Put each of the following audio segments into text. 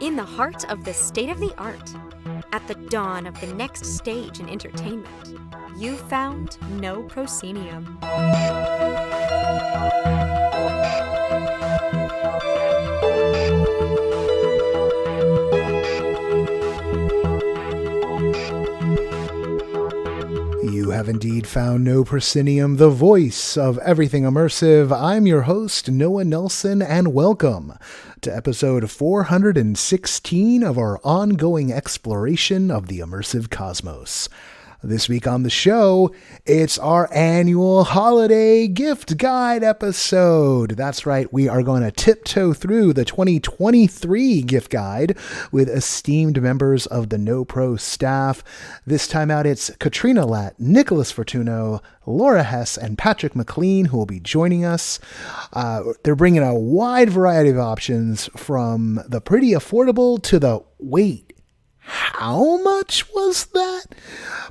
In the heart of the state-of-the-art, at the dawn of the next stage in entertainment, you found No Proscenium. You have indeed found No Proscenium, the voice of everything immersive. I'm your host, Noah Nelson, and welcome to episode 416 of our ongoing exploration of the immersive cosmos. This week on the show, it's our annual holiday gift guide episode. That's right, we are going to tiptoe through the 2023 gift guide with esteemed members of the NoPro's staff. This time out, it's Katrina Lat, Nicholas Fortugno, Laura Hess, and Patrick McLean who will be joining us. They're bringing a wide variety of options from the pretty affordable to the wait. How much was that?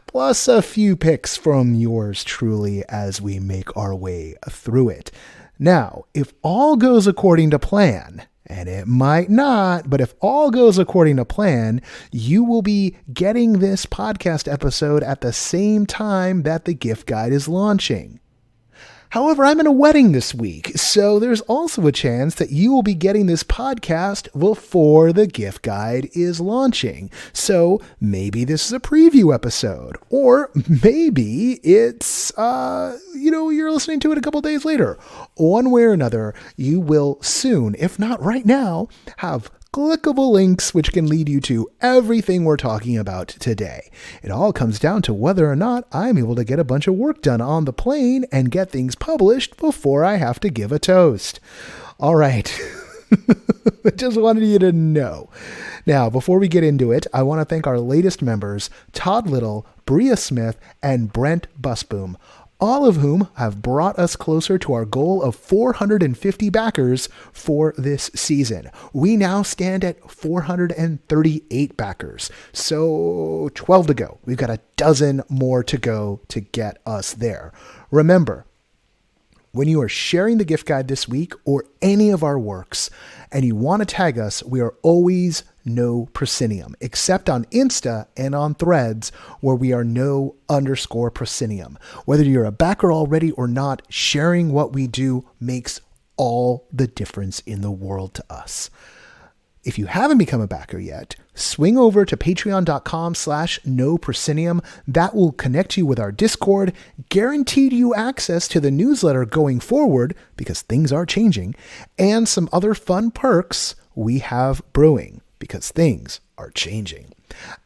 Plus a few picks from yours truly as we make our way through it. Now, if all goes according to plan, and it might not, but if all goes according to plan, you will be getting this podcast episode at the same time that the gift guide is launching. However, I'm in a wedding this week, so there's also a chance that you will be getting this podcast before the gift guide is launching. So maybe this is a preview episode, or maybe it's, you're listening to it a couple days later. One way or another, you will soon, if not right now, have clickable links which can lead you to everything we're talking about today. It all comes down to whether or not I'm able to get a bunch of work done on the plane and get things published before I have to give a toast. All right. I just wanted you to know. Now, before we get into it, I want to thank our latest members, Todd Little, Bria Smith, and Brent Busboom, all of whom have brought us closer to our goal of 450 backers for this season. We now stand at 438 backers, so 12 to go. We've got a dozen more to go to get us there. Remember, when you are sharing the gift guide this week or any of our works and you want to tag us, we are always No Proscenium, except on Insta and on Threads where we are No_Proscenium. Whether you're a backer already or not, sharing what we do makes all the difference in the world to us. If you haven't become a backer yet, swing over to patreon.com/NoProscenium. That will connect you with our Discord, guaranteed you access to the newsletter going forward because things are changing, and some other fun perks we have brewing because things are changing.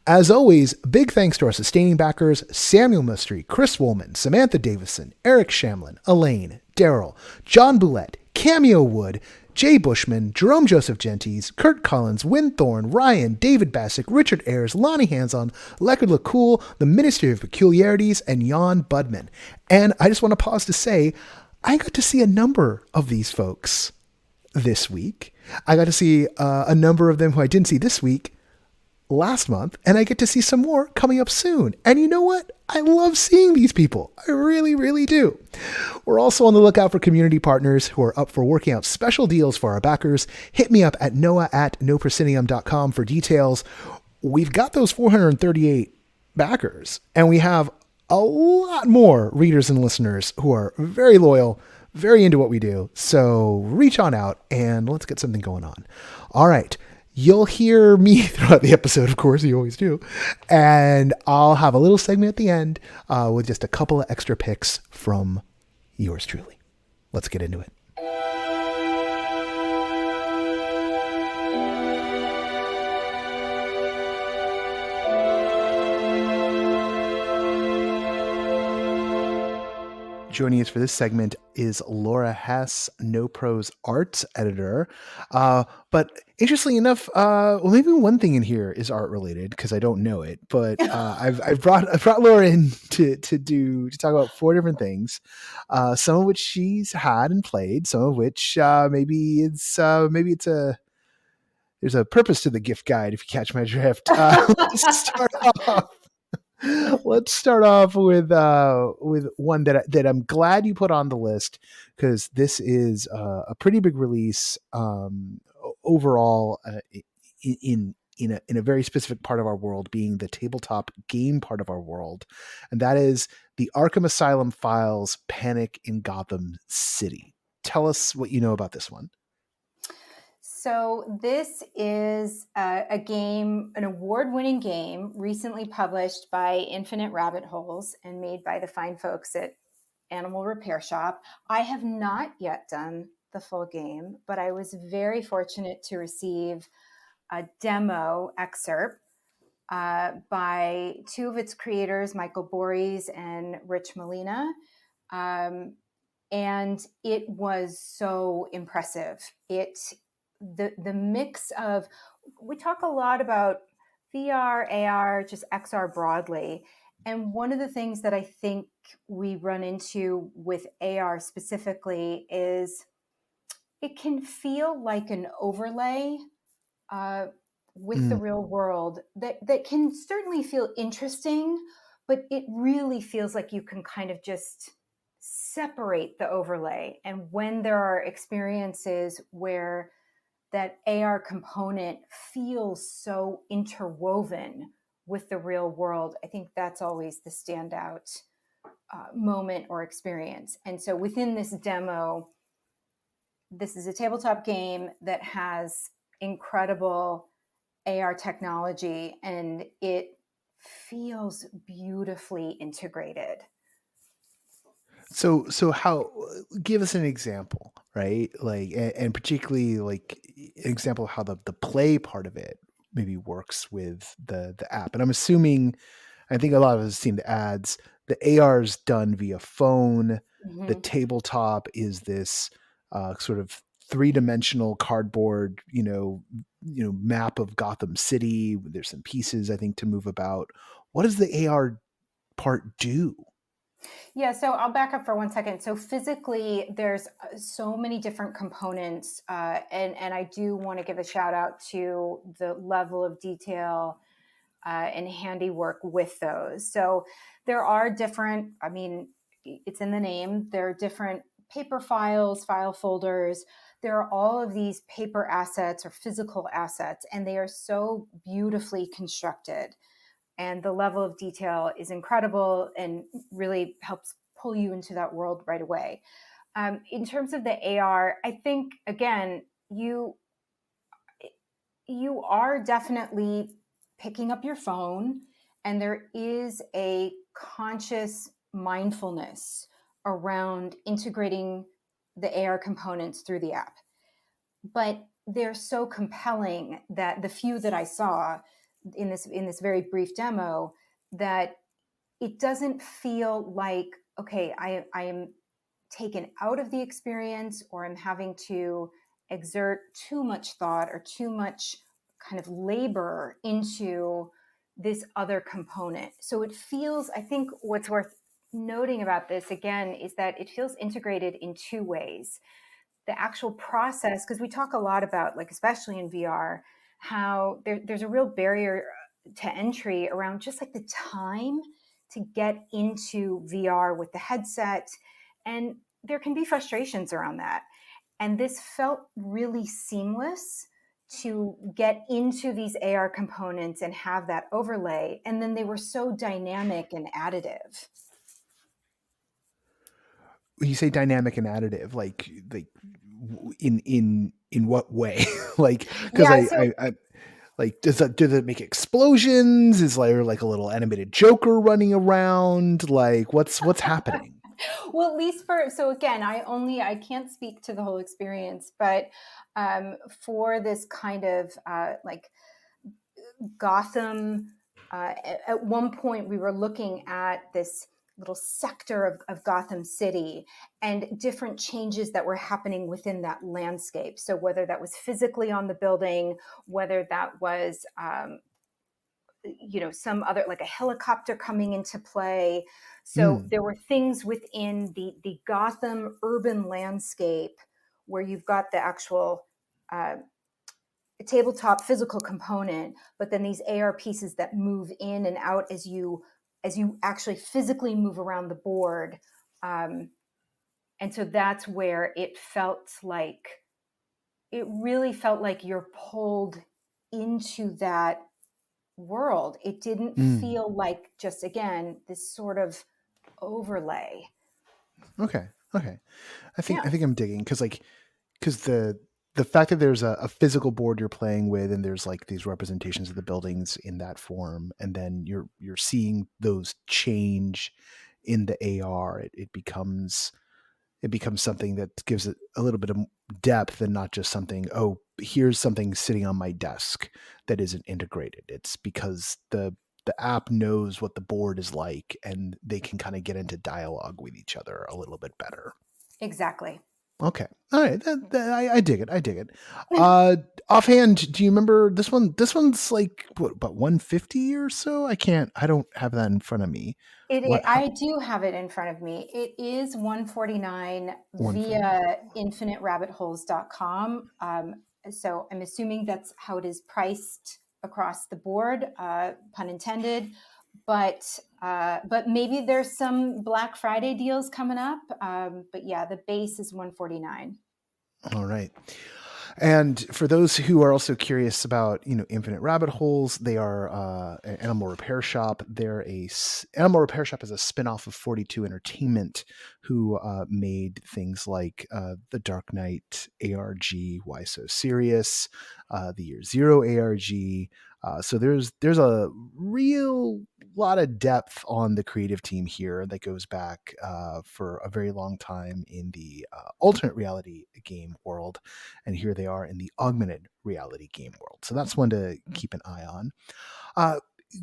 As always, big thanks to our sustaining backers, Samuel Mustry, Chris Woolman, Samantha Davison, Eric Shamlin, Elaine, Daryl, John Boulette, Cameo Wood, Jay Bushman, Jerome Joseph Genties, Kurt Collins, Win Thorne, Ryan, David Bassick, Richard Ayers, Lonnie Hanson, Leckard LaCool, the Ministry of Peculiarities, and Jan Budman. And I just want to pause to say, I got to see a number of these folks this week. I got to see a number of them who I didn't see this week last month, and I get to see some more coming up soon. And you know what? I love seeing these people. I really, really do. We're also on the lookout for community partners who are up for working out special deals for our backers. Hit me up at noah@noproscenium.com for details. We've got those 438 backers, and we have a lot more readers and listeners who are very loyal, very into what we do. So reach on out and let's get something going on. All right. You'll hear me throughout the episode, of course, you always do. And I'll have a little segment at the end with just a couple of extra picks from yours truly. Let's get into it. Joining us for this segment is Laura Hess, NoPro's arts editor. But interestingly enough, maybe one thing in here is art related because I don't know it. But I've brought Laura in to talk about 4 different things, some of which she's had and played, some of which maybe it's a there's a purpose to the gift guide if you catch my drift. Let's start off with one that I'm glad you put on the list because this is a pretty big release overall in a very specific part of our world, being the tabletop game part of our world, and that is the Arkham Asylum Files: Panic in Gotham City. Tell us what you know about this one. So this is a game, an award-winning game, recently published by Infinite Rabbit Holes and made by the fine folks at Animal Repair Shop. I have not yet done the full game, but I was very fortunate to receive a demo excerpt by two of its creators, Michael Borys and Rich Molina. And it was so impressive. The mix of, we talk a lot about VR, AR, just XR broadly. And one of the things that I think we run into with AR specifically is it can feel like an overlay with the real world that can certainly feel interesting, but it really feels like you can kind of just separate the overlay. And when there are experiences where that AR component feels so interwoven with the real world, I think that's always the standout moment or experience. And so within this demo, this is a tabletop game that has incredible AR technology, and it feels beautifully integrated. So how, give us an example, right? Like, and particularly like an example of how the play part of it maybe works with the app. And I'm assuming, I think a lot of us have seen the ads. The AR is done via phone. The tabletop is this sort of three-dimensional cardboard, map of Gotham City. There's some pieces, I think, to move about. What does the AR part do? Yeah, so I'll back up for 1 second. So physically, there's so many different components, and I do want to give a shout out to the level of detail and handiwork with those. So there are different, I mean, it's in the name, there are different paper files, file folders. There are all of these paper assets or physical assets, and they are so beautifully constructed. And the level of detail is incredible and really helps pull you into that world right away. In terms of the AR, I think, again, you are definitely picking up your phone, and there is a conscious mindfulness around integrating the AR components through the app. But they're so compelling that the few that I saw in this very brief demo, that it doesn't feel like, okay, I am taken out of the experience, or I'm having to exert too much thought or too much kind of labor into this other component. So it feels, I think what's worth noting about this again is that it feels integrated in two ways. The actual process, because we talk a lot about, like, especially in VR, how there's a real barrier to entry around just like the time to get into VR with the headset. And there can be frustrations around that. And this felt really seamless to get into these AR components and have that overlay. And then they were so dynamic and additive. When you say dynamic and additive, like in what way? Like, because I like, does it make explosions? Is there like a little animated Joker running around? Like, what's happening? Well, at least so again, I can't speak to the whole experience, but for this kind of like Gotham, at one point we were looking at this little sector of Gotham City and different changes that were happening within that landscape. So whether that was physically on the building, whether that was some other, like a helicopter coming into play. So there were things within the Gotham urban landscape where you've got the actual tabletop physical component, but then these AR pieces that move in and out as you actually physically move around the board. And so that's where it really felt like you're pulled into that world. It didn't feel like just, again, this sort of overlay. Okay. I Yeah, think I'm digging because the fact that there's a physical board you're playing with, and there's like these representations of the buildings in that form, and then you're seeing those change in the AR. It becomes something that gives it a little bit of depth, and not just something, oh, here's something sitting on my desk that isn't integrated. It's because the app knows what the board is like, and they can kind of get into dialogue with each other a little bit better. exactly. Okay. All right. I dig it. I dig it. Offhand, do you remember this one? This one's like what, about 150 or so? I don't have that in front of me. I do have it in front of me. It is 149 149. via infiniterabbitholes.com. So I'm assuming that's how it is priced across the board, pun intended. But maybe there's some Black Friday deals coming up. But yeah, the base is 149. All right. And for those who are also curious about, Infinite Rabbit Holes, they are an animal repair shop. Animal Repair Shop is a spinoff of 42 Entertainment, who made things like the Dark Knight ARG, Why So Serious, the Year Zero ARG. So there's a real lot of depth on the creative team here that goes back for a very long time in the alternate reality game world, and here they are in the augmented reality game world. So that's one to keep an eye on.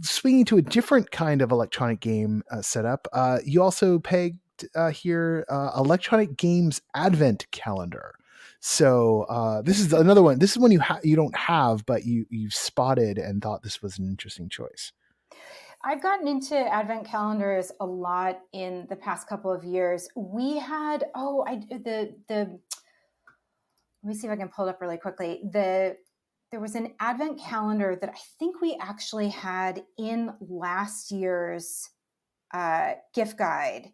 Swinging to a different kind of electronic game setup, you also pegged here Electronic Games Advent Calendar. So this is another one. This is one you don't have, but you spotted and thought this was an interesting choice. I've gotten into advent calendars a lot in the past couple of years. We had let me see if I can pull it up really quickly. There was an advent calendar that I think we actually had in last year's gift guide.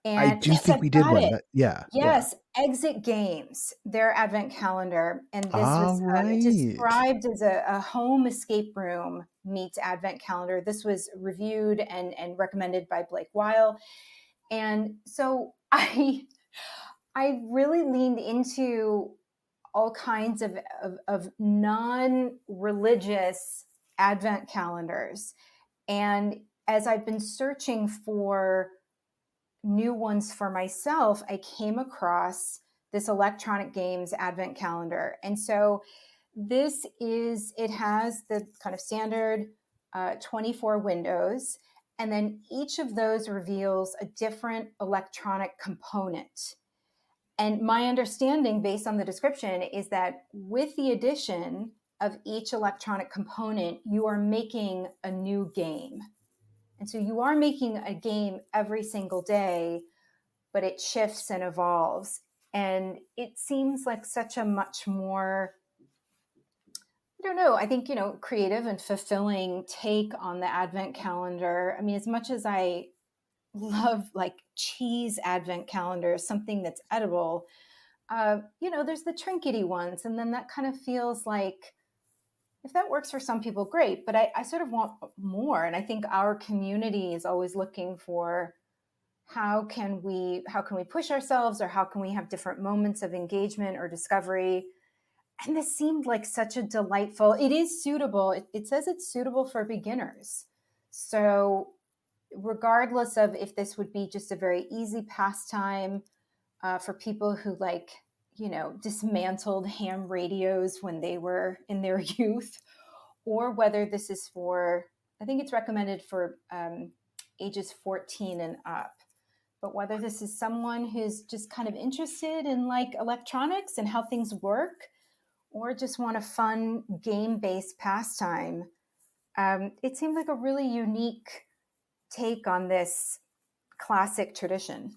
And I do yes, think I've we did got one. it. Yeah. Yes, Exit Games, their advent calendar. And this All was right. described as a home escape room meets advent calendar. This was reviewed and recommended by Blake Weil. And so I really leaned into all kinds of non-religious advent calendars. And as I've been searching for new ones for myself, I came across this Electronic Games advent calendar. And so it has the kind of standard 24 windows, and then each of those reveals a different electronic component. And my understanding, based on the description, is that with the addition of each electronic component, you are making a new game. And so you are making a game every single day, but it shifts and evolves. And it seems like such a much more, I don't know, I think, creative and fulfilling take on the advent calendar. I mean, as much as I love like cheese advent calendars, something that's edible, there's the trinkety ones. And then that kind of feels like, if that works for some people, great. But I sort of want more. And I think our community is always looking for how can we push ourselves, or how can we have different moments of engagement or discovery. And this seemed like such a delightful, it is suitable. It says it's suitable for beginners. So regardless of if this would be just a very easy pastime for people who dismantled ham radios when they were in their youth, or whether this is for, I think it's recommended for ages 14 and up. But whether this is someone who's just kind of interested in like electronics and how things work, or just want a fun game-based pastime, it seemed like a really unique take on this classic tradition.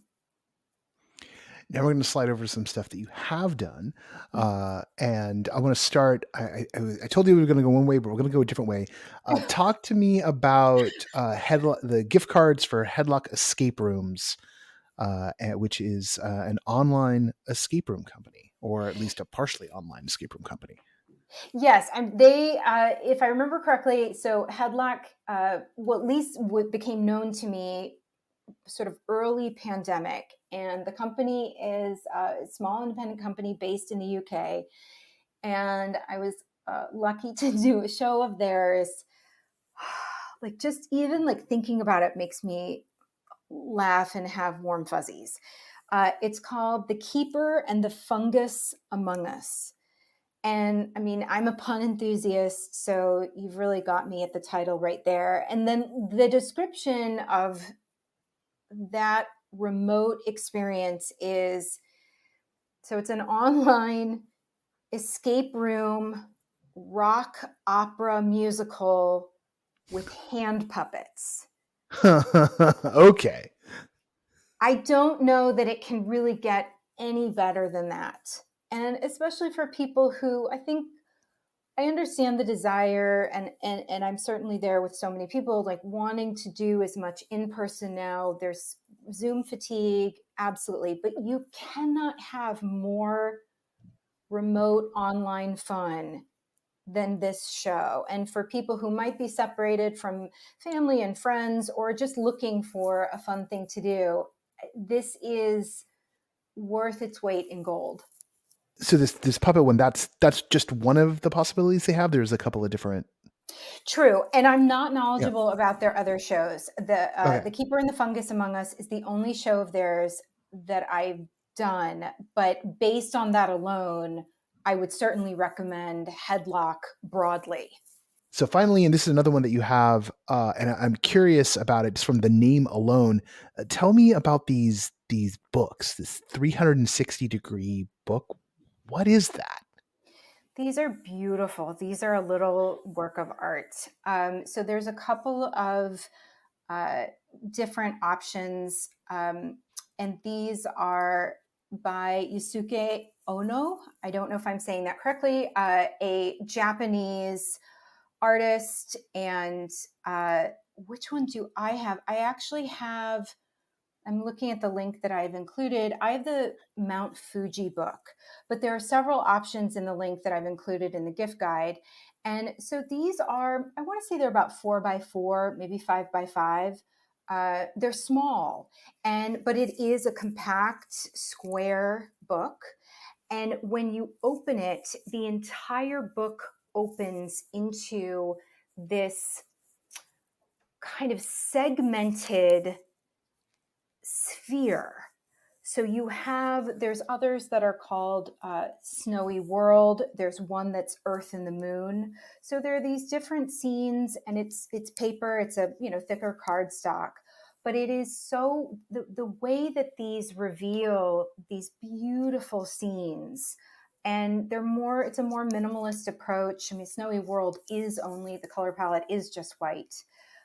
Now we're going to slide over some stuff that you have done, and I want to start. I told you we were going to go one way, but we're going to go a different way. Talk to me about the gift cards for Headlock Escape Rooms. which is an online escape room company, or at least a partially online escape room company. Yes, they, if I remember correctly, so Headlock, well, at least what became known to me sort of early pandemic, and the company is a small independent company based in the UK, and I was lucky to do a show of theirs. Like, just even like thinking about it makes me laugh and have warm fuzzies. It's called The Keeper and the Fungus Among Us. And I mean, I'm a pun enthusiast, so you've really got me at the title right there. And then the description of that remote experience is, so it's an online escape room rock opera musical with hand puppets. Okay. I don't know that it can really get any better than that. And especially for people who, I think, I understand the desire, and I'm certainly there with so many people like wanting to do as much in person now. There's Zoom fatigue, absolutely, but you cannot have more remote online fun than this show. And for people who might be separated from family and friends or just looking for a fun thing to do, this is worth its weight in gold. So this puppet one, that's just one of the possibilities they have. There's a couple of different. True, and I'm not knowledgeable about their other shows. Okay. The Keeper and the Fungus Among Us is the only show of theirs that I've done, but based on that alone, I would certainly recommend Headlock broadly. So finally, and this is another one that you have, and I'm curious about it just from the name alone. Tell me about these books. This 360-degree book. What is that? These are beautiful. These are a little work of art. So there's a couple of uh, different options, and these are by Yusuke Ono. I don't know if I'm saying that correctly. A Japanese artist. And which one do I have? I actually have, I'm looking at the link that I've included. I have the Mount Fuji book, but there are several options in the link that I've included in the gift guide. And so these are, I want to say they're about 4x4, maybe 5x5. They're small, but it is a compact square book. And when you open it, the entire book opens into this kind of segmented sphere. So there's others that are called Snowy World. There's one that's Earth and the Moon. So there are these different scenes, and it's paper. It's a thicker cardstock, but it is so the way that these reveal these beautiful scenes, and it's a more minimalist approach. I mean, Snowy World is only, the color palette is just white,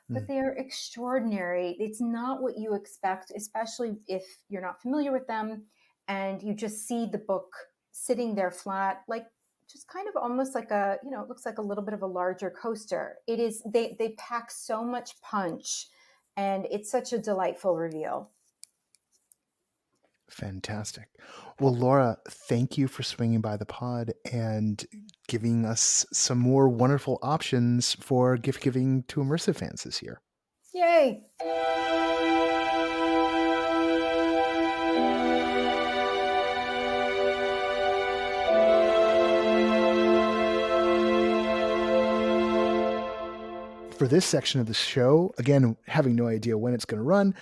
but they're extraordinary. It's not what you expect, especially if you're not familiar with them and you just see the book sitting there flat, like just kind of almost like it looks like a little bit of a larger coaster. It is, they pack so much punch, and it's such a delightful reveal. Fantastic. Well, Laura, thank you for swinging by the pod and giving us some more wonderful options for gift giving to Immersive fans this year. Yay! For this section of the show, again, having no idea when it's going to run,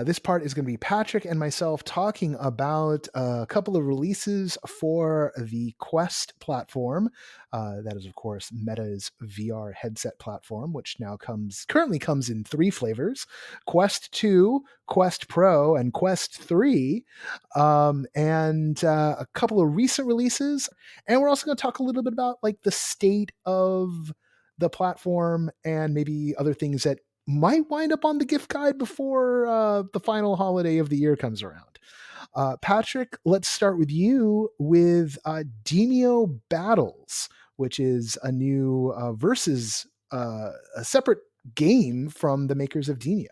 this part is going to be Patrick and myself talking about a couple of releases for the Quest platform. That is, of course, Meta's VR headset platform, which currently comes in 3 flavors: Quest 2, Quest Pro, and Quest 3, and a couple of recent releases. And we're also going to talk a little bit about like the state of the platform and maybe other things that might wind up on the gift guide before the final holiday of the year comes around. Patrick, let's start with you with Demio Battles, which is a new versus a separate game from the makers of Demio.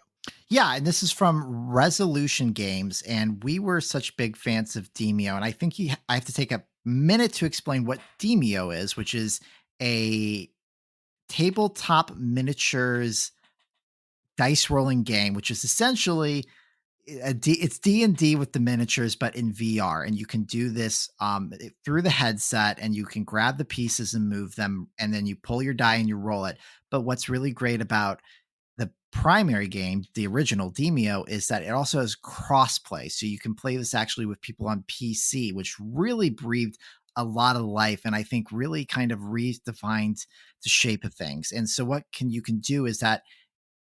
Yeah, and this is from Resolution Games, and we were such big fans of Demio, and I think I have to take a minute to explain what Demio is, which is a tabletop miniatures dice rolling game, which is essentially it's D&D with the miniatures, but in VR, and you can do this through the headset, and you can grab the pieces and move them, and then you pull your die and you roll it. But what's really great about the primary game, the original Demio, is that it also has crossplay. So you can play this actually with people on PC, which really breathed a lot of life and I think really kind of redefined the shape of things. And so what can you can do is that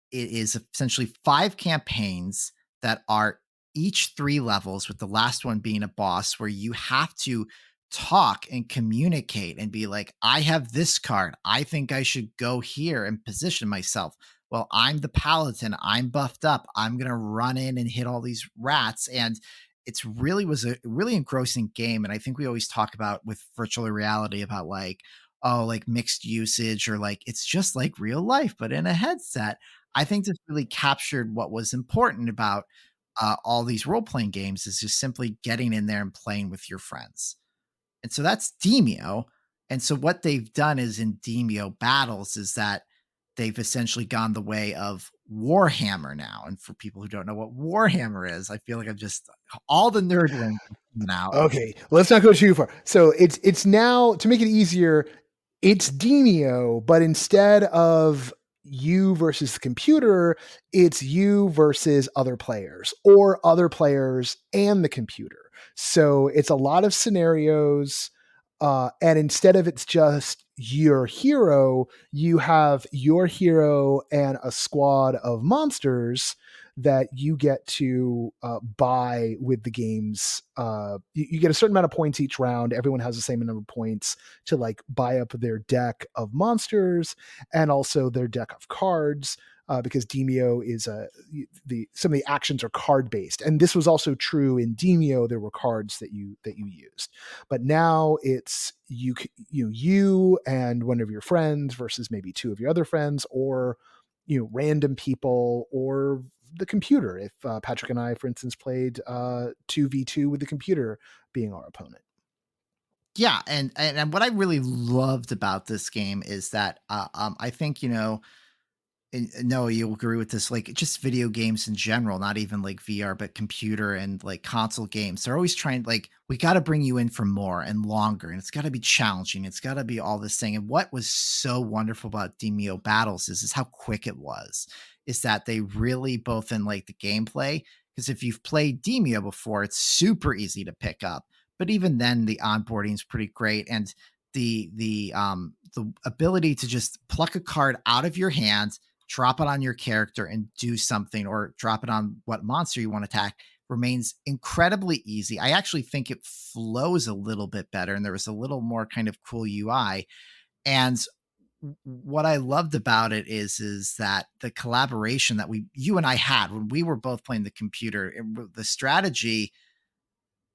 it is essentially 5 campaigns that are each 3 levels, with the last one being a boss where you have to talk and communicate and be like, "I have this card. I think I should go here and position myself. Well, I'm the paladin. I'm buffed up. I'm gonna run in and hit all these rats." And it's really was a really engrossing game. And I think we always talk about with virtual reality about like, oh, like mixed usage or like it's just like real life, but in a headset. I think this really captured what was important about all these role playing games is just simply getting in there and playing with your friends. And so that's Demio. And so what they've done is in Demio battles is that they've essentially gone the way of Warhammer now. And for people who don't know what Warhammer is, I feel like I'm just all the nerd lingo now. Okay, let's not go too far. So it's now, to make it easier, it's Demio, but instead of you versus the computer, it's you versus other players or other players and the computer. So it's a lot of scenarios. And instead of it's just your hero, you have your hero and a squad of monsters that you get to buy with the games. You get a certain amount of points each round. Everyone has the same number of points to like buy up their deck of monsters and also their deck of cards. Because Demio is some of the actions are card based, and this was also true in Demio. There were cards that you used, but now it's you and one of your friends versus maybe 2 of your other friends, or random people, or the computer. If Patrick and I, for instance, played 2v2 with the computer being our opponent. Yeah, and what I really loved about this game is that I think and no, you'll agree with this, like just video games in general, not even like VR, but computer and like console games. They're always trying like, we got to bring you in for more and longer, and it's got to be challenging. It's got to be all this thing. And what was so wonderful about Demio Battles is how quick it was, is that they really both in like the gameplay, because if you've played Demio before, it's super easy to pick up. But even then, the onboarding is pretty great. And the ability to just pluck a card out of your hand, drop it on your character and do something, or drop it on what monster you want to attack, remains incredibly easy. I actually think it flows a little bit better and there was a little more kind of cool UI. And what I loved about it is that the collaboration that you and I had when we were both playing the computer, the strategy,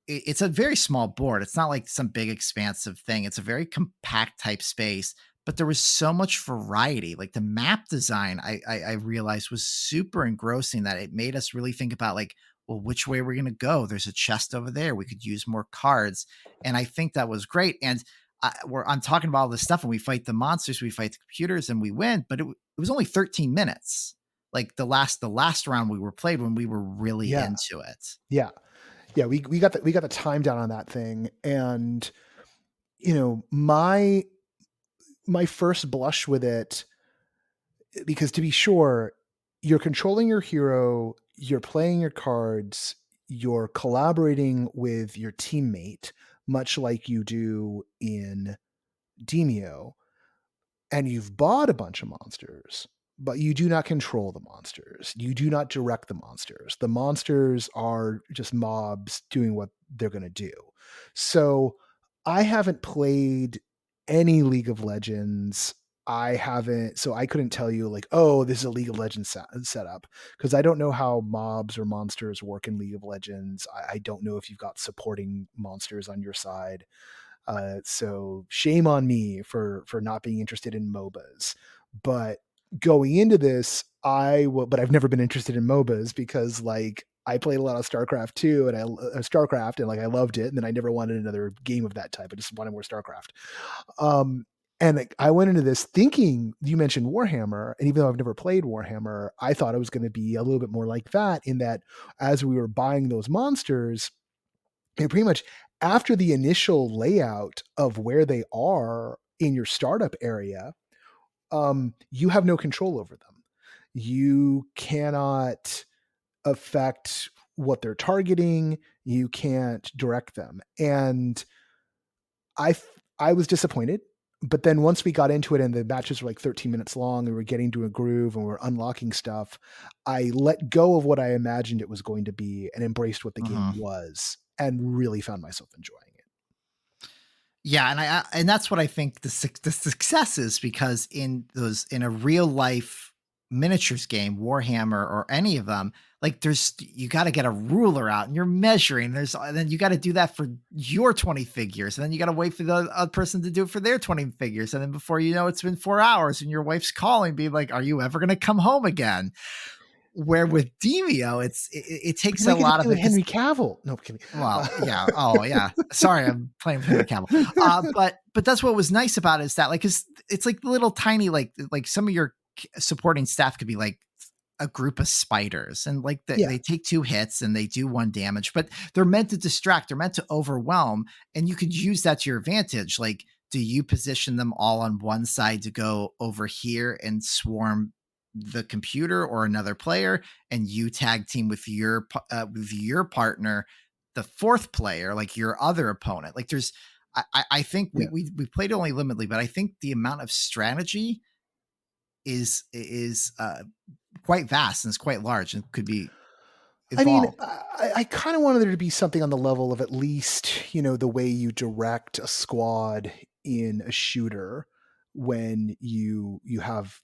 it's a very small board. It's not like some big expansive thing. It's a very compact type space, but there was so much variety. Like the map design, I realized was super engrossing, that it made us really think about like, well, which way we're going to go. There's a chest over there. We could use more cards. And I think that was great. And I'm talking about all this stuff and we fight the monsters, we fight the computers and we win, but it was only 13 minutes. Like the last round we were played when we were really Yeah. into it. Yeah. Yeah. We got the time down on that thing. And, my first blush with it, because to be sure, you're controlling your hero, you're playing your cards, you're collaborating with your teammate, much like you do in Demio, and you've bought a bunch of monsters, but you do not control the monsters. You do not direct the monsters. The monsters are just mobs doing what they're going to do. So I haven't played any League of Legends. I haven't, so I couldn't tell you like, oh, this is a League of Legends setup, because I don't know how mobs or monsters work in League of Legends. I don't know if you've got supporting monsters on your side. So shame on me for not being interested in MOBAs. But going into this, but I've never been interested in MOBAs because like I played a lot of StarCraft 2 and StarCraft and like I loved it. And then I never wanted another game of that type. I just wanted more StarCraft. Um, and like, I went into this thinking you mentioned Warhammer, and even though I've never played Warhammer, I thought it was going to be a little bit more like that in that as we were buying those monsters, and pretty much after the initial layout of where they are in your startup area, you have no control over them. You cannot affect what they're targeting. You can't direct them. And I was disappointed. But then once we got into it and the matches were like 13 minutes long and we were getting to a groove and we are unlocking stuff, I let go of what I imagined it was going to be and embraced what the game was and really found myself enjoying it. Yeah, and that's what I think the success is, because in a real life miniatures game, Warhammer or any of them, like you got to get a ruler out and you're measuring. And then you got to do that for your 20 figures, and then you got to wait for the other person to do it for their 20 figures, and then before you know, it's been 4 hours, and your wife's calling, being like, "Are you ever going to come home again?" Where with Demio, it takes a lot of it. Henry Cavill. No, I'm kidding. Well, yeah. Oh, yeah. Sorry, I'm playing with Henry Cavill. But that's what was nice about it, is that like it's like little tiny like some of your supporting staff could be like a group of spiders, and like they take 2 hits and they do 1 damage, but they're meant to distract, they're meant to overwhelm, and you could use that to your advantage. Like, do you position them all on one side to go over here and swarm the computer or another player, and you tag team with your partner, the 4th player, like your other opponent? Like I think we played only limitedly, but I think the amount of strategy is quite vast and it's quite large and could be evolved. I mean, I kind of wanted there to be something on the level of at least, the way you direct a squad in a shooter when you have,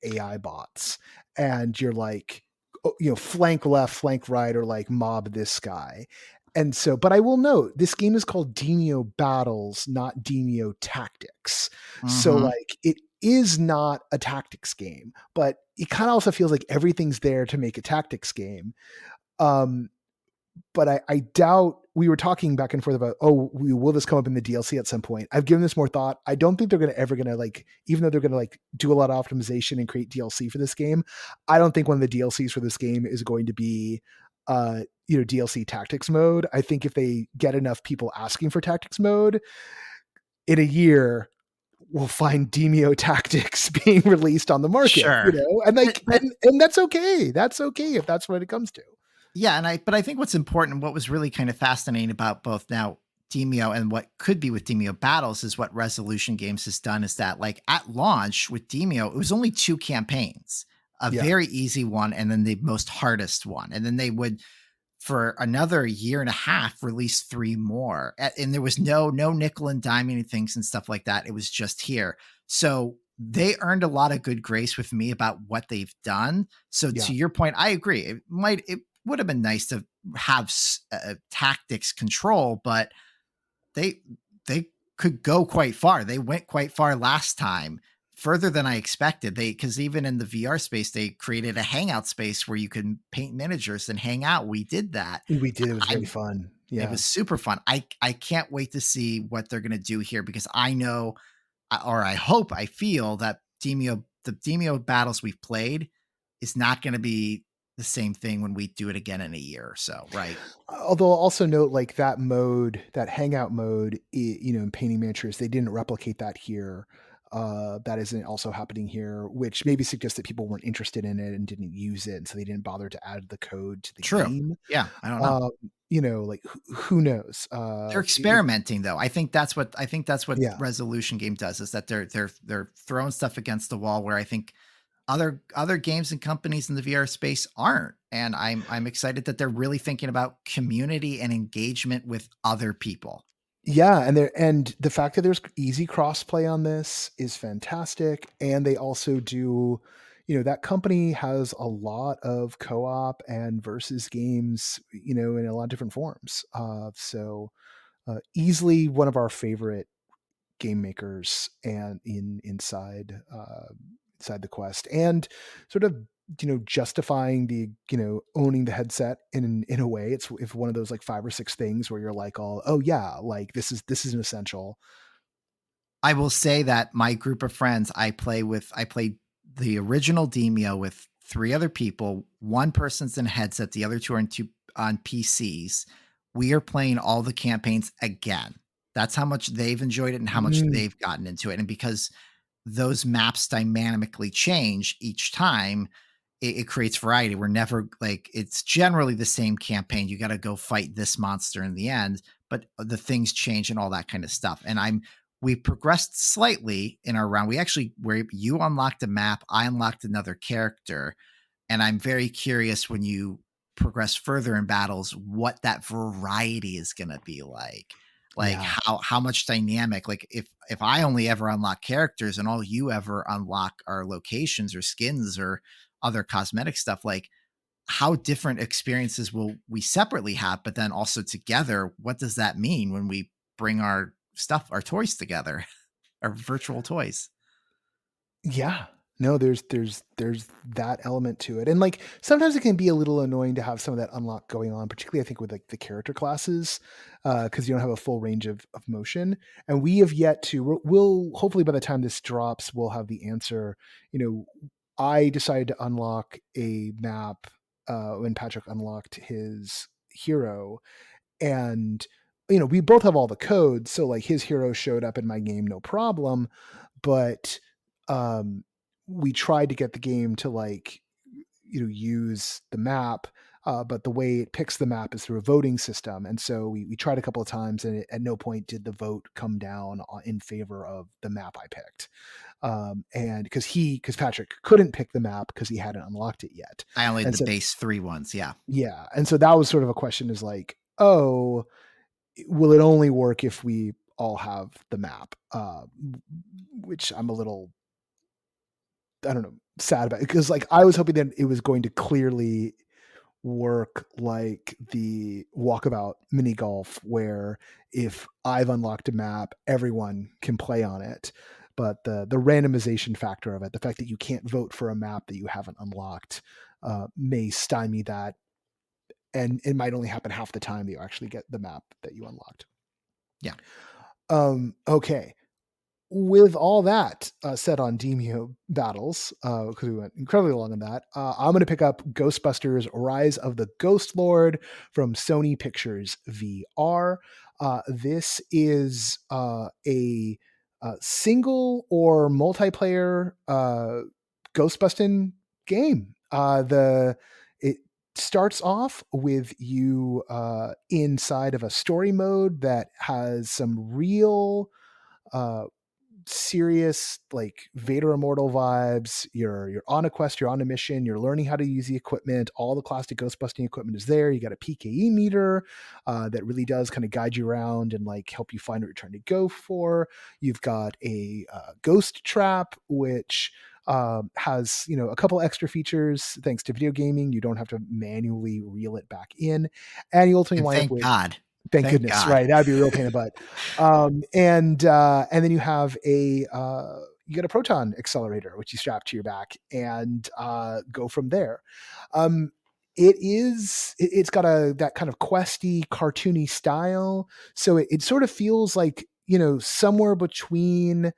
AI bots and you're like, flank left, flank right, or like mob this guy. And so, but I will note this game is called Demio Battles, not Demio Tactics. So like it is not a tactics game, but it kind of also feels like everything's there to make a tactics game. But I doubt, we were talking back and forth about, will this come up in the DLC at some point? I've given this more thought. I don't think they're ever going to like, even though they're going to like do a lot of optimization and create DLC for this game, I don't think one of the DLCs for this game is going to be, DLC tactics mode. I think if they get enough people asking for tactics mode in a year, we'll find Demio Tactics being released on the market, sure. And like, and that's okay. That's okay if that's what it comes to. Yeah. But I think what's important and what was really kind of fascinating about both now Demio and what could be with Demio Battles is what Resolution Games has done, is that like at launch with Demio, it was only 2 campaigns, a very easy one and then the most hardest one. And then they would, for another 1.5 years, release 3 more. And there was no nickel and diming things and stuff like that. It was just here. So they earned a lot of good grace with me about what they've done. So to your point, I agree. It would have been nice to have tactics control, but they could go quite far. They went quite far last time, further than I expected. Because even in the VR space, they created a hangout space where you can paint miniatures and hang out. We did that. We did. It was very fun. Yeah, it was super fun. I can't wait to see what they're going to do here, because I know, or I hope, I feel that the Demio Battles we've played is not going to be the same thing when we do it again in a year or so, right? Although I'll also note, like, that mode, that hangout mode, in painting miniatures, they didn't replicate that here. That isn't also happening here, which maybe suggests that people weren't interested in it and didn't use it, and so they didn't bother to add the code to the game. Yeah, I don't know. Like who knows? They're experimenting, though. I think that's what Resolution Game does, is that they're throwing stuff against the wall where I think other games and companies in the VR space aren't. And I'm excited that they're really thinking about community and engagement with other people. Yeah, and the fact that there's easy crossplay on this is fantastic. And they also do, that company has a lot of co-op and versus games, in a lot of different forms. So easily one of our favorite game makers and inside the quest, and sort of justifying the owning the headset in a way. It's if one of those like 5 or 6 things where you're like, oh yeah, like this is an essential. I will say that my group of friends I played the original Demio with 3 other people. One person's in a headset, the other 2 are on PCs. We are playing all the campaigns again. That's how much they've enjoyed it and how much Mm, they've gotten into it. And because those maps dynamically change each time, it creates variety. We're never like, it's generally the same campaign. You got to go fight this monster in the end, but the things change and all that kind of stuff. And we progressed slightly in our round. We actually, where you unlocked a map, I unlocked another character. And I'm very curious when you progress further in battles, what that variety is going to be like. Like yeah. how much dynamic, like if I only ever unlock characters and all you ever unlock are locations or skins or other cosmetic stuff, like how different experiences will we separately have, but then also together, what does that mean when we bring our stuff, our toys together, our virtual toys? Yeah. No, there's that element to it. And like sometimes it can be a little annoying to have some of that unlock going on, particularly I think with like the character classes, because you don't have a full range of motion. And we have yet to we'll hopefully by the time this drops, we'll have the answer. I decided to unlock a map when Patrick unlocked his hero. And we both have all the codes, so like his hero showed up in my game, no problem. But um we tried to get the game to like use the map, but the way it picks the map is through a voting system, and so we tried a couple of times, and at no point did the vote come down in favor of the map I picked. And because Patrick couldn't pick the map because he hadn't unlocked it yet. I only And had the so base 3 ones. Yeah. yeah, and so that was sort of a question, is like, oh, will it only work if we all have the map? Which I'm a little, I don't know, sad about, because like I was hoping that it was going to clearly work like the walkabout mini golf, where if I've unlocked a map, everyone can play on it. But the randomization factor of it, the fact that you can't vote for a map that you haven't unlocked, may stymie that, and it might only happen half the time that you actually get the map that you unlocked. Yeah. Okay. With all that said on Demio battles, because we went incredibly long on that, I'm going to pick up Ghostbusters Rise of the Ghost Lord from Sony Pictures VR. This is a single or multiplayer Ghostbusting game. It starts off with you inside of a story mode that has some real serious like Vader Immortal vibes. You're on a quest, you're on a mission, you're learning how to use the equipment. All the classic Ghostbusting equipment is there. You got a PKE meter that really does kind of guide you around and like help you find what you're trying to go for. You've got a ghost trap, which has a couple extra features thanks to video gaming. You don't have to manually reel it back in, and you ultimately And wind up thank with, God. thank Thank goodness, God. right? That'd be a real pain in the butt. And then you have you get a proton accelerator, which you strap to your back, and go from there. It's got that kind of questy, cartoony style, so it sort of feels like somewhere between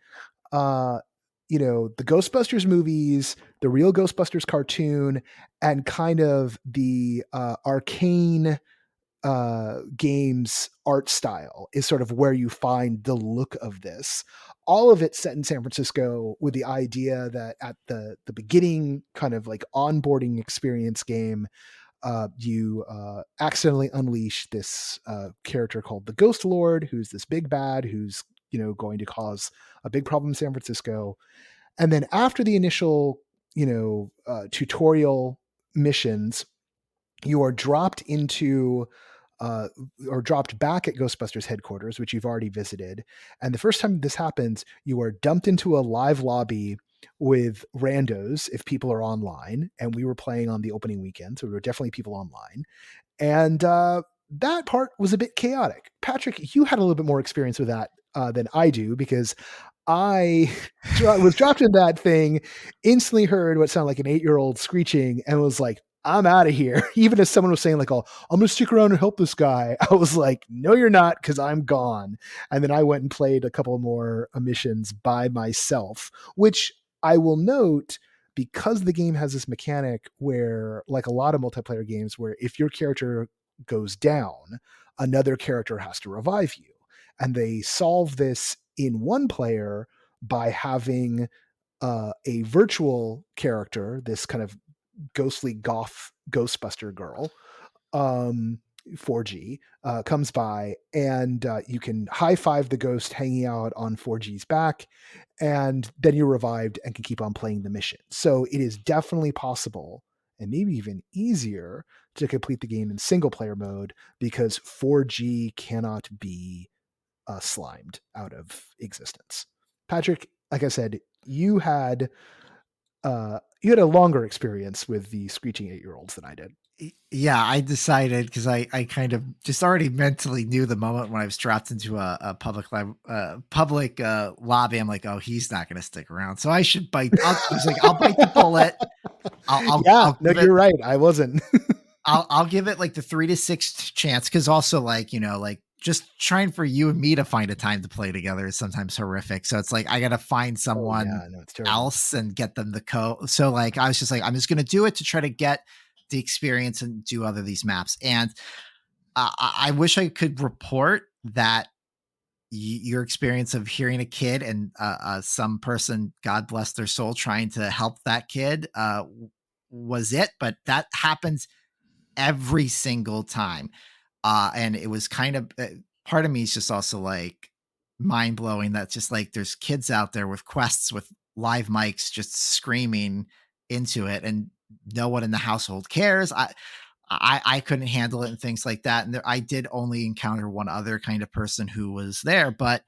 the Ghostbusters movies, the real Ghostbusters cartoon, and kind of the arcane games art style is sort of where you find the look of this. All of it set in San Francisco, with the idea that at the beginning kind of like onboarding experience game, you accidentally unleash this character called the Ghost Lord, who's this big bad who's going to cause a big problem in San Francisco. And then after the initial tutorial missions, you are dropped into uh, or dropped back at Ghostbusters headquarters, which you've already visited. And the first time this happens, you are dumped into a live lobby with randos if people are online. And we were playing on the opening weekend, so there were definitely people online. And that part was a bit chaotic. Patrick, you had a little bit more experience with that than I do, because I was dropped in that thing, instantly heard what sounded like an 8-year-old screeching, and was like, I'm out of here. Even as someone was saying like, oh, I'm going to stick around and help this guy. I was like, no, you're not, because I'm gone. And then I went and played a couple more missions by myself, which I will note, because the game has this mechanic where, like a lot of multiplayer games, where if your character goes down, another character has to revive you. And they solve this in one player by having a virtual character, this kind of ghostly goth Ghostbuster girl, um, 4G, comes by, and you can high five the ghost hanging out on 4G's back, and then you're revived and can keep on playing the mission. So it is definitely possible, and maybe even easier, to complete the game in single player mode, because 4G cannot be slimed out of existence. Patrick, like I said, you had a longer experience with the screeching 8-year-olds than I did. Yeah, I decided, because I kind of just already mentally knew the moment when I was dropped into a public lobby. I'm like, oh, he's not going to stick around, so I should bite. I was like, I'll bite the bullet. Yeah, no, give it, you're right. I wasn't. I'll give it like the 3 to 6 chance, because also, like, like just trying for you and me to find a time to play together is sometimes horrific. So it's like I got to find someone Oh, yeah, no, it's terrible. else and get them the code. So like I was just like, I'm just going to do it to try to get the experience and do other these maps. And I wish I could report that your experience of hearing a kid and some person, God bless their soul, trying to help that kid was it, but that happens every single time. And it was kind of part of me is just also like mind blowing that just like there's kids out there with quests with live mics just screaming into it, and no one in the household cares. I couldn't handle it and things like that. And I did only encounter one other kind of person who was there, but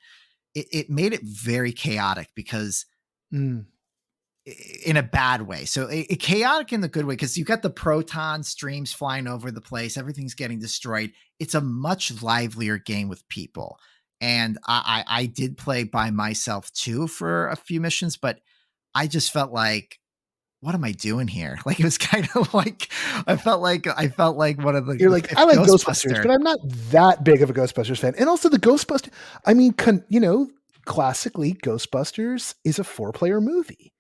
it made it very chaotic, because in a bad way. So chaotic in the good way, because you got the proton streams flying over the place. Everything's getting destroyed. It's a much livelier game with people. And I did play by myself too for a few missions, but I just felt like, what am I doing here? Like, it was kind of like, I felt like one of the, You're like, I like Ghostbusters, but I'm not that big of a Ghostbusters fan. And also the Ghostbusters, I mean, classically Ghostbusters is a 4-player movie,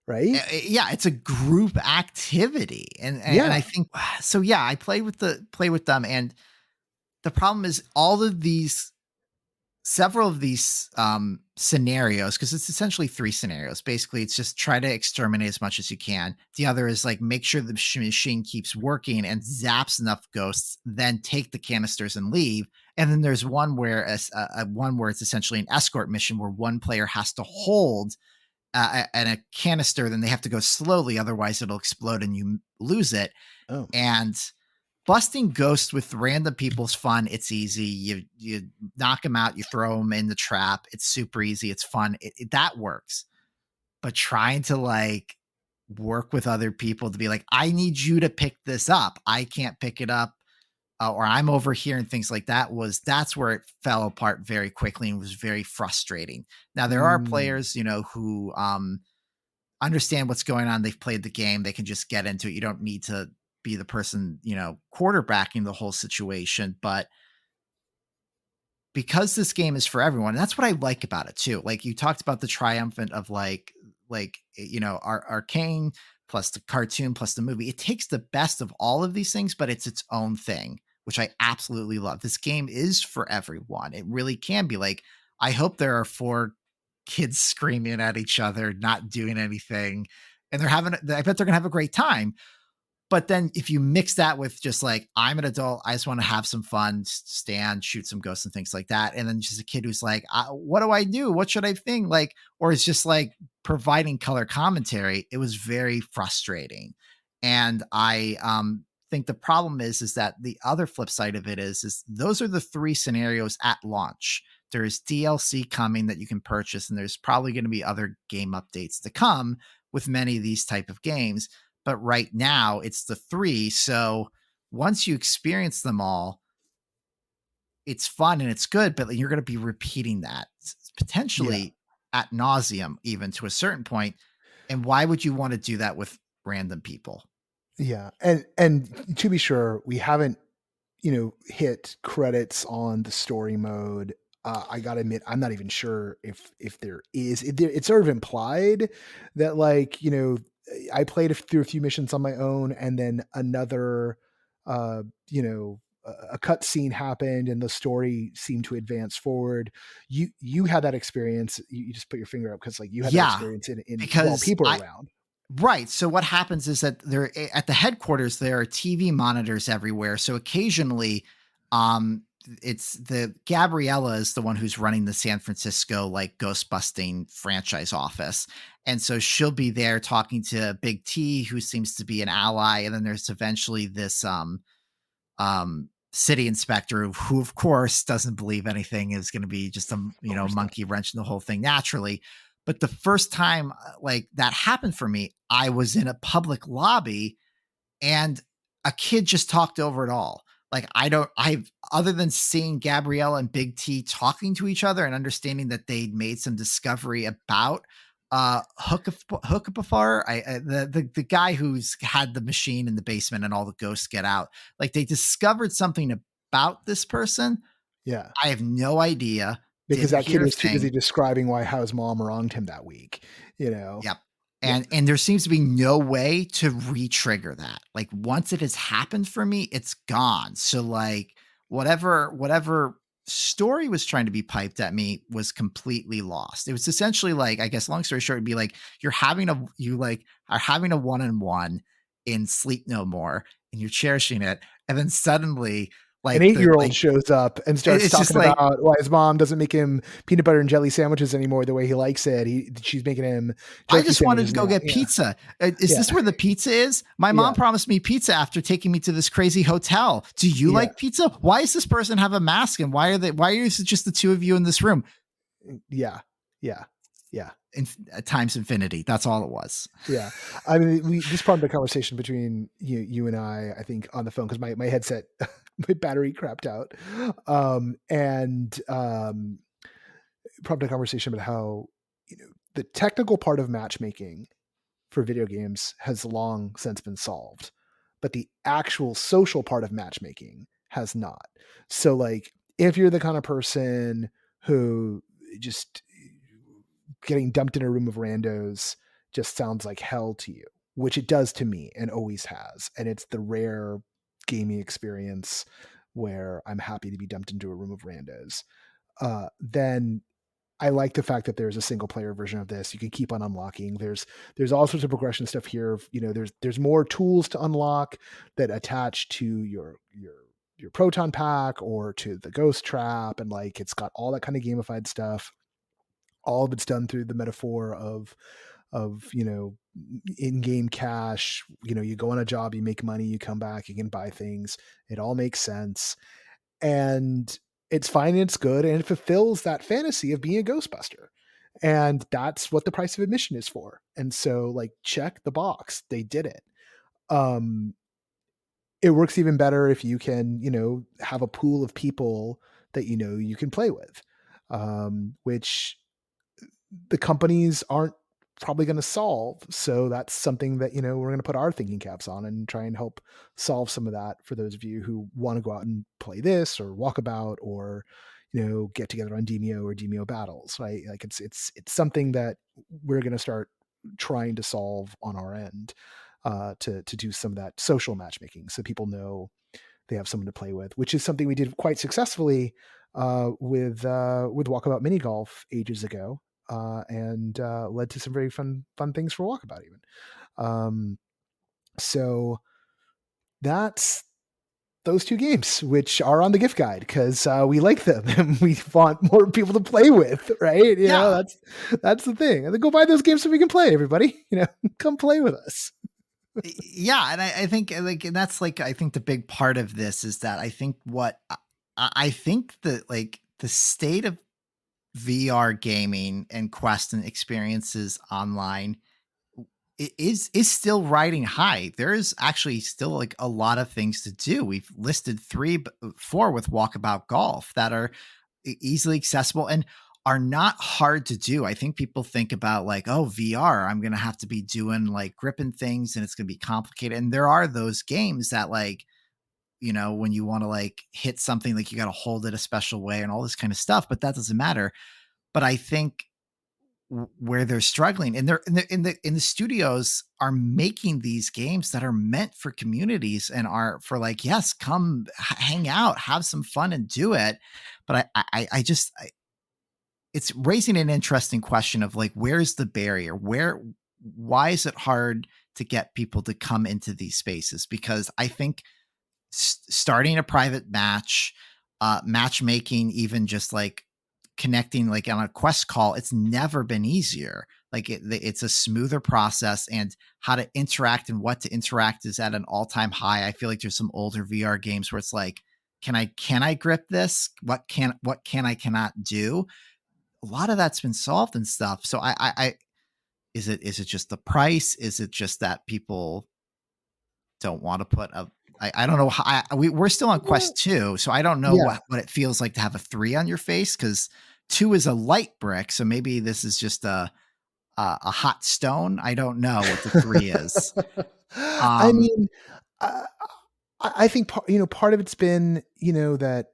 right? Yeah, it's a group activity. And I think so. Yeah, I play with them. And the problem is several of these scenarios, because it's essentially 3 scenarios. Basically, it's just try to exterminate as much as you can. The other is like make sure the machine keeps working and zaps enough ghosts, then take the canisters and leave. And then there's one where it's essentially an escort mission where one player has to hold and a canister, then they have to go slowly, otherwise it'll explode and you lose it. Oh. And busting ghosts with random people's fun. It's easy. You knock them out, you throw them in the trap. It's super easy. It's fun. That works. But trying to like work with other people to be like, I need you to pick this up, I can't pick it up, or I'm over here, and things like that, that's where it fell apart very quickly and was very frustrating. Now there are players, who understand what's going on. They've played the game. They can just get into it. You don't need to be the person, quarterbacking the whole situation. But because this game is for everyone, and that's what I like about it too. Like you talked about the triumphant of our Arcane plus the cartoon plus the movie. It takes the best of all of these things, but it's its own thing, which I absolutely love. This game is for everyone. It really can be. Like, I hope there are 4 kids screaming at each other, not doing anything, and I bet they're gonna have a great time. But then if you mix that with just like, I'm an adult, I just want to have some fun, stand, shoot some ghosts and things like that. And then just a kid who's like, what do I do? What should I think? Like, or it's just like providing color commentary. It was very frustrating. And I think the problem is that the other flip side of it is those are the 3 scenarios at launch. There's DLC coming that you can purchase, and there's probably going to be other game updates to come with many of these type of games. But right now it's the 3. So once you experience them all, it's fun and it's good, but you're going to be repeating that potentially ad nauseum, even to a certain point. And why would you want to do that with random people? Yeah. And to be sure, we haven't, hit credits on the story mode. I gotta admit, I'm not even sure if there is. It's sort of implied that, like, I played through a few missions on my own, and then another, uh, you know, a cut scene happened, and the story seemed to advance forward. You had that experience. You just put your finger up because, like, you had that Yeah, experience in while because people are I around. right. So what happens is that there at the headquarters there are TV monitors everywhere. So occasionally, it's the Gabriella is the one who's running the San Francisco like ghost busting franchise office, and so she'll be there talking to Big T, who seems to be an ally, and then there's eventually this city inspector who of course doesn't believe anything is going to be just a Of course not. monkey wrench in the whole thing naturally. But the first time like that happened for me, I was in a public lobby and a kid just talked over it all. Like I've other than seeing Gabriella and Big T talking to each other and understanding that they'd made some discovery about Hookapafar, the guy who's had the machine in the basement and all the ghosts get out. Like they discovered something about this person. Yeah. I have no idea. Because Didn't that kid hear a was too busy thing. describing why how his mom wronged him that week, you know? Yep. Yeah. And there seems to be no way to re-trigger that. Like once it has happened for me, it's gone. So like whatever story was trying to be piped at me was completely lost. It was essentially like, I guess long story short, it'd be like you like are having a one-on-one in Sleep No More and you're cherishing it. And then suddenly An like the 8-year-old like shows up and starts it's just talking like about why his mom doesn't make him peanut butter and jelly sandwiches anymore the way he likes it. She's making him I turkey just wanted sandwiches to go now. get Yeah. pizza. Is Yeah. this where the pizza is? My Yeah. mom promised me pizza after taking me to this crazy hotel. Do you Yeah. like pizza? Why does this person have a mask? And why is it just the two of you in this room? Yeah. Yeah. Yeah. At times infinity. That's all it was. Yeah. I mean, this part of the conversation between you and I think on the phone, because my headset, my battery crapped out. And probably a conversation about how, the technical part of matchmaking for video games has long since been solved, but the actual social part of matchmaking has not. So, like, if you're the kind of person who just getting dumped in a room of randos just sounds like hell to you, which it does to me and always has. And it's the rare gaming experience where I'm happy to be dumped into a room of randos. Then I like the fact that there's a single player version of this. You can keep on unlocking. There's all sorts of progression stuff here. There's more tools to unlock that attach to your proton pack or to the ghost trap, and like it's got all that kind of gamified stuff. All of it's done through the metaphor of in-game cash. You go on a job, you make money, you come back, you can buy things. It all makes sense, and it's fine and it's good, and it fulfills that fantasy of being a Ghostbuster. And that's what the price of admission is for. And so, like, check the box. They did it. It works even better if you can, have a pool of people that you can play with, which the companies aren't probably going to solve. So that's something that, we're going to put our thinking caps on and try and help solve some of that for those of you who want to go out and play this or walkabout or, get together on Demio or Demio battles, right? Like it's something that we're going to start trying to solve on our end, to do some of that social matchmaking. So people know they have someone to play with, which is something we did quite successfully, with Walkabout Mini Golf ages ago. And led to some very fun things for Walkabout even. So that's those two games, which are on the gift guide because we like them and we want more people to play with, right? Yeah. That's the thing. And then go buy those games so we can play, everybody. Come play with us. Yeah. And I think like, and that's like, I think the big part of this is that I think I think that like the state of VR gaming and Quest and experiences online is still riding high. There is actually still like a lot of things to do. We've listed 4 with Walkabout Golf that are easily accessible. And are not hard to do. I think people think about like, oh, VR, I'm going to have to be doing like gripping things and it's going to be complicated. And there are those games that like, you know, when you want to like hit something, like you got to hold it a special way and all this kind of stuff, but that doesn't matter. But I think where they're struggling and they're in the studios are making these games that are meant for communities and are for like, yes, come hang out, have some fun and do it. But I just, it's raising an interesting question of like, where's the barrier? Why is it hard to get people to come into these spaces? Because I think starting a private match, matchmaking, even just like connecting like on a quest call, it's never been easier. Like it's a smoother process, and how to interact and what to interact is at an all-time high. I feel like there's some older VR games where it's like, can I grip this? What I cannot do? A lot of that's been solved and stuff. So I is it just the price? Is it just that people don't want to put a, I don't know how we're still on quest 2. So I don't know Yeah. what it feels like to have a 3 on your face. 'Cause 2 is a light brick. So maybe this is just a hot stone. I don't know what the 3 is. I mean, I, I think part of it's been, that,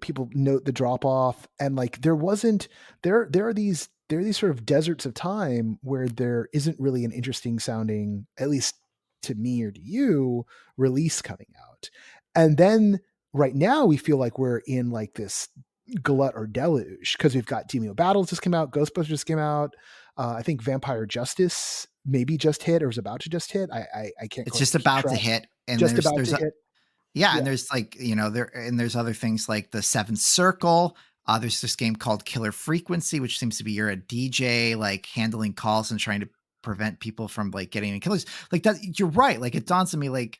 people note the drop off, and like there wasn't there are these sort of deserts of time where there isn't really an interesting sounding, at least to me or to you, release coming out. And then right now we feel like we're in like this glut or deluge because we've got Demio Battles just came out, Ghostbusters just came out. I think Vampire Justice maybe just hit or was about to just hit. I can't. It's quite just keep about to track. hit. And Just about to hit. yeah, Yeah. and there's like, there's other things like the Seventh Circle. There's this game called Killer Frequency, which seems to be you're a DJ, like handling calls and trying to prevent people from like getting in killers. Like that, you're right. Like it dawns on me, like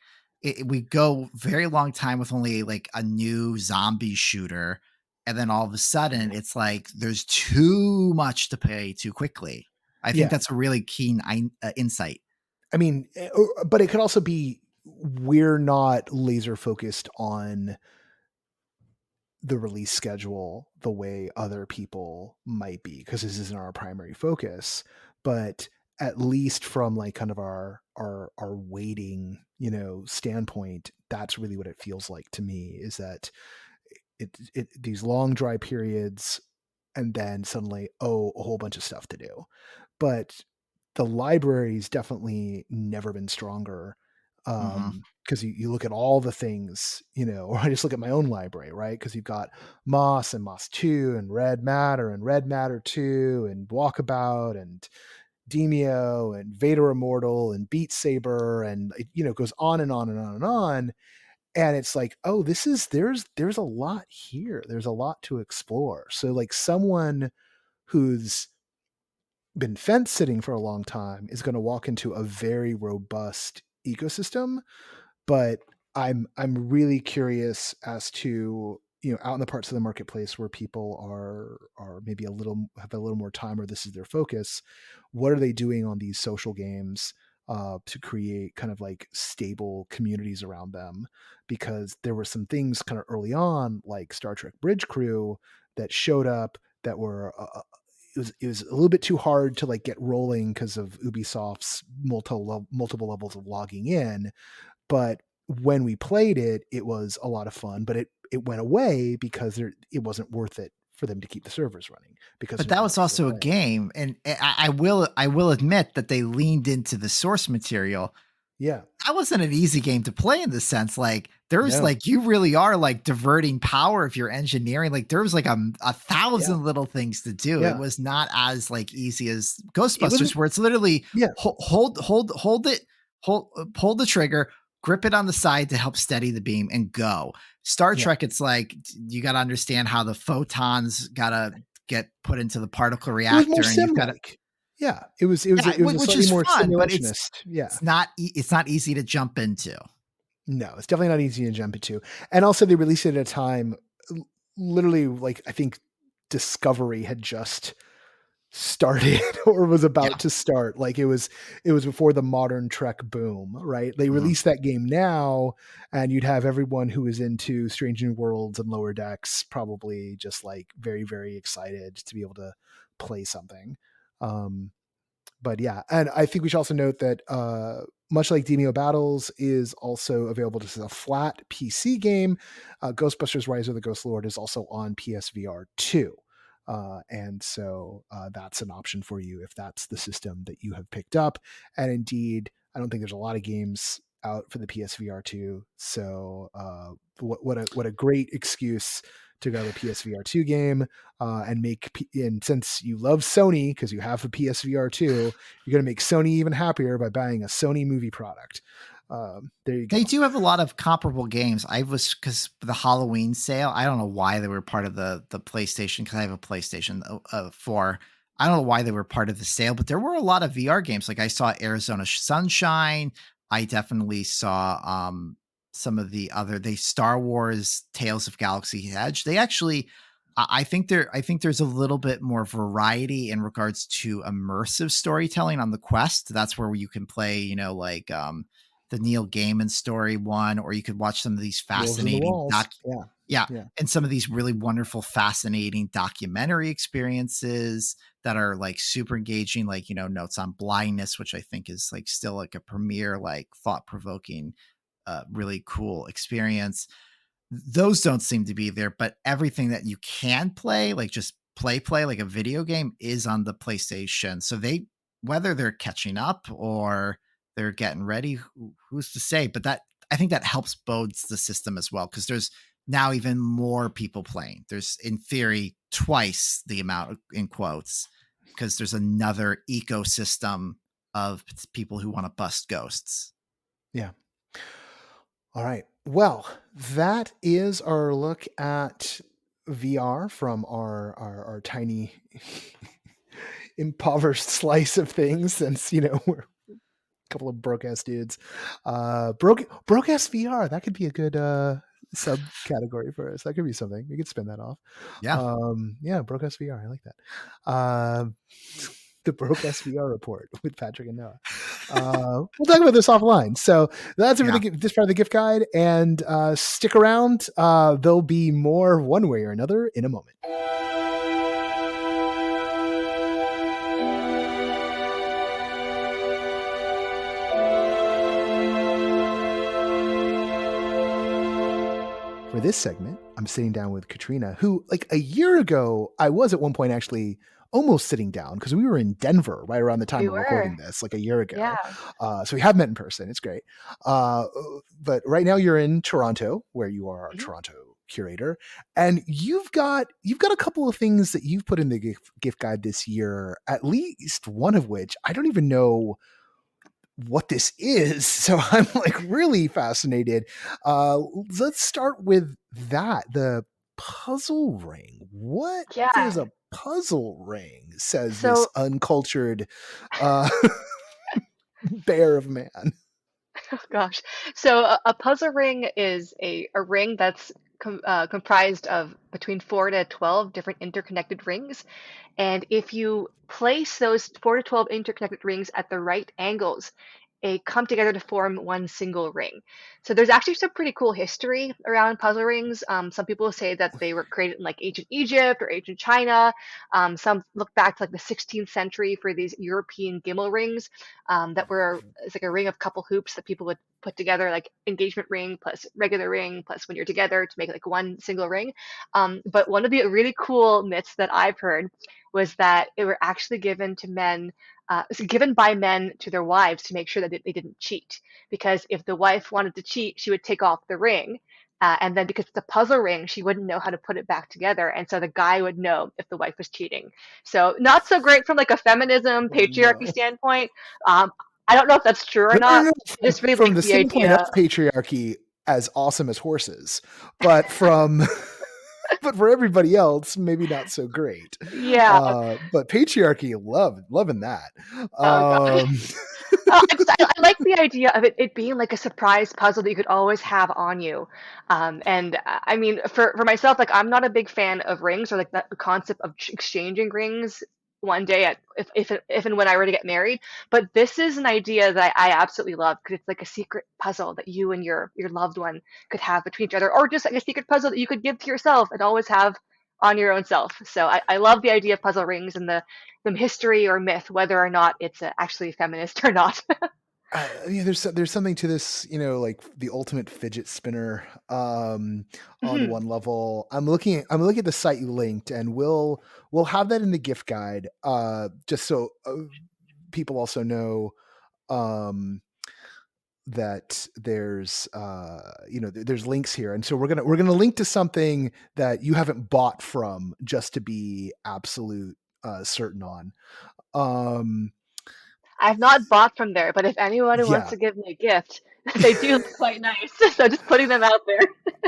we go very long time with only like a new zombie shooter, and then all of a sudden it's like there's too much to pay too quickly. I think Yeah. that's a really keen insight. I mean, but it could also be we're not laser focused on the release schedule the way other people might be, because this isn't our primary focus. But at least from like kind of our waiting, standpoint, that's really what it feels like to me, is that it these long dry periods, and then suddenly, oh, a whole bunch of stuff to do. But the library's definitely never been stronger. Hmm. Because you look at all the things, or I just look at my own library, right? Because you've got Moss and Moss 2 and Red Matter and Red Matter 2 and Walkabout and Demio and Vader Immortal and Beat Saber, and it goes on and on and on and on. And it's like, oh, there's a lot here. There's a lot to explore. So like someone who's been fence sitting for a long time is going to walk into a very robust ecosystem. But I'm really curious as to, out in the parts of the marketplace where people are maybe have a little more time, or this is their focus, what are they doing on these social games to create kind of like stable communities around them? Because there were some things kind of early on, like Star Trek Bridge Crew, that showed up that were it was a little bit too hard to like get rolling because of Ubisoft's multiple levels of logging in. But when we played it, it was a lot of fun, but it went away because it wasn't worth it for them to keep the servers running, because But there's that not enough was people also a playing. game, and I will admit that they leaned into the source material. Yeah. That wasn't an easy game to play in the sense, like there's No. like you really are like diverting power if you're engineering. Like there was like a Yeah. thousand little things to do. It Yeah. was not as like easy as It wasn't. Ghostbusters, where it's literally Yeah. hold it, pull the trigger, grip it on the side to help steady the beam, and go. Star Yeah. Trek, it's like you got to understand how the photons gotta get put into the particle It was more reactor, and you've sim got to, like. Yeah. It was yeah, it was a which slightly is more fun, but simulationist. Yeah. it's not easy to jump into. No, it's definitely not easy to jump into. And also they released it at a time literally, like I think Discovery had just started or was Yeah. about to start. Like it was before the modern Trek boom, right? They Mhm. released that game now, and you'd have everyone who is into Strange New Worlds and Lower Decks probably just like very, very excited to be able to play something. Um, but yeah, and I think we should also note that much like Demio Battles is also available as a flat PC game, Ghostbusters: Rise of the Ghost Lord is also on PSVR 2. And so that's an option for you if that's the system that you have picked up. And indeed, I don't think there's a lot of games out for the PSVR 2. So what a great excuse to grab a PSVR 2 game and and since you love Sony because you have a PSVR 2, you're going to make Sony even happier by buying a Sony movie product. There you go. They do have a lot of comparable games. Because the Halloween sale, I don't know why they were part of the PlayStation, because I have a PlayStation 4. I don't know why they were part of the sale, but there were a lot of VR games. Like I saw Arizona Sunshine. I definitely saw some of the Star Wars Tales of Galaxy Edge. They actually, I think there's a little bit more variety in regards to immersive storytelling on the Quest. That's where you can play, the Neil Gaiman story one, or you could watch some of these Wolves in the fascinating Walls. Yeah. yeah, Yeah. and some of these really wonderful, fascinating documentary experiences that are like super engaging, like, Notes on Blindness, which I think is like still like a premier, like thought provoking, really cool experience. Those don't seem to be there, but everything that you can play, like just play like a video game, is on the PlayStation. So whether they're catching up or they're getting ready, who's to say? But I think that helps bodes the system as well, because there's now even more people playing. There's, in theory, twice the amount, in quotes, because there's another ecosystem of people who want to bust ghosts. Yeah. All right. Well, that is our look at VR from our tiny impoverished slice of things, since we're a couple of broke ass dudes. Broke ass VR, that could be a good subcategory for us. That could be something. We could spin that off. Yeah. Yeah, broke ass VR. I like that. The broke ass VR report with Patrick and Noah. We'll talk about this offline. So that's everything. This part of the gift guide, and stick around. There'll be more one way or another in a moment. For this segment, I'm sitting down with Katrina, who, like a year ago, I was at one point actually almost sitting down because we were in Denver right around the time of recording this, like a year ago. Yeah. So we have met in person. It's great. But right now you're in Toronto, where you are our Toronto curator, and you've got a couple of things that you've put in the gift guide this year, at least one of which I don't even know what this is. So I'm like really fascinated. Let's start with that. The puzzle ring. What is a puzzle ring? Says this uncultured bear of man. Oh gosh. So a puzzle ring is a ring that's comprised of between 4 to 12 different interconnected rings. And if you place those 4 to 12 interconnected rings at the right angles, they come together to form one single ring. So there's actually some pretty cool history around puzzle rings. Some people say that they were created in like ancient Egypt or ancient China. Some look back to like the 16th century for these European gimel rings that were, it's like a ring of couple hoops that people would put together, like engagement ring plus regular ring plus when you're together to make like one single ring. But one of the really cool myths that I've heard was that it were actually given to men, given by men to their wives to make sure that they didn't cheat. Because if the wife wanted to cheat, she would take off the ring. And then because it's a puzzle ring, she wouldn't know how to put it back together. And so the guy would know if the wife was cheating. So not so great from like a feminism, patriarchy standpoint. I don't know if that's true or not. No. I just really From like the the standpoint of idea. patriarchy, as awesome as horses, but but for everybody else, maybe not so great. Yeah. But patriarchy, loving that. Oh god. I like the idea of it being like a surprise puzzle that you could always have on you. And I mean, for myself, like I'm not a big fan of rings or like the concept of exchanging rings one day if and when I were to get married. But this is an idea that I absolutely love because it's like a secret puzzle that you and your loved one could have between each other, or just like a secret puzzle that you could give to yourself and always have on your own self. So I love the idea of puzzle rings and the history or myth, whether or not it's actually feminist or not. There's something to this, like the ultimate fidget spinner. On Mhm. one level, I'm looking at the site you linked, and we'll have that in the gift guide. Just so people also know, um, that there's links here, and so we're gonna link to something that you haven't bought from, just to be absolute certain on. Um, I've not bought from there, but if anyone who wants yeah. to give me a gift, they do look quite nice. So just putting them out there.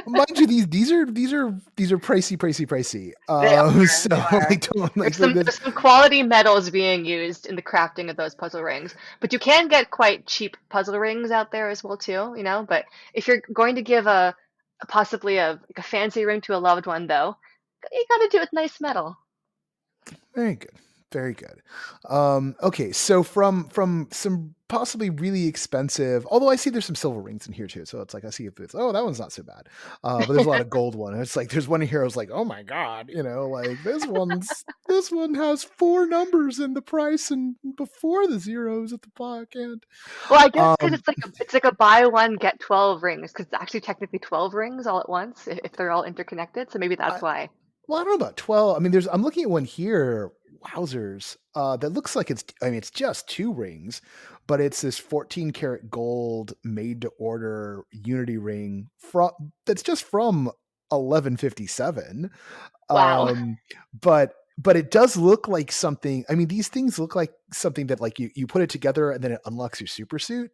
Mind you, these are pricey. They are. So They are. like, don't like this. There's some quality metals being used in the crafting of those puzzle rings, but you can get quite cheap puzzle rings out there as well too, you know. But if you're going to give possibly like a fancy ring to a loved one, though, you got to do it with nice metal. Very good. Very good. Okay, so from some possibly really expensive, although I see there's some silver rings in here too. So it's like I see if it's, oh, that one's not so bad. But there's a lot of gold one. It's like there's one in here. I was like, oh my god, like this one has 4 numbers in the price and before the zeros at the back end. Well, I guess because Um, it's like a buy one get 12 rings because it's actually technically 12 rings all at once if they're all interconnected. So maybe that's I, why. Well, I don't know about 12. I mean, I'm looking at one here, wowzers, that looks like it's just 2 rings, but it's this 14 karat gold made to order unity ring that's just from 1157. Wow. Um, but it does look like something. I mean, these things look like something that, like, you put it together and then it unlocks your super suit,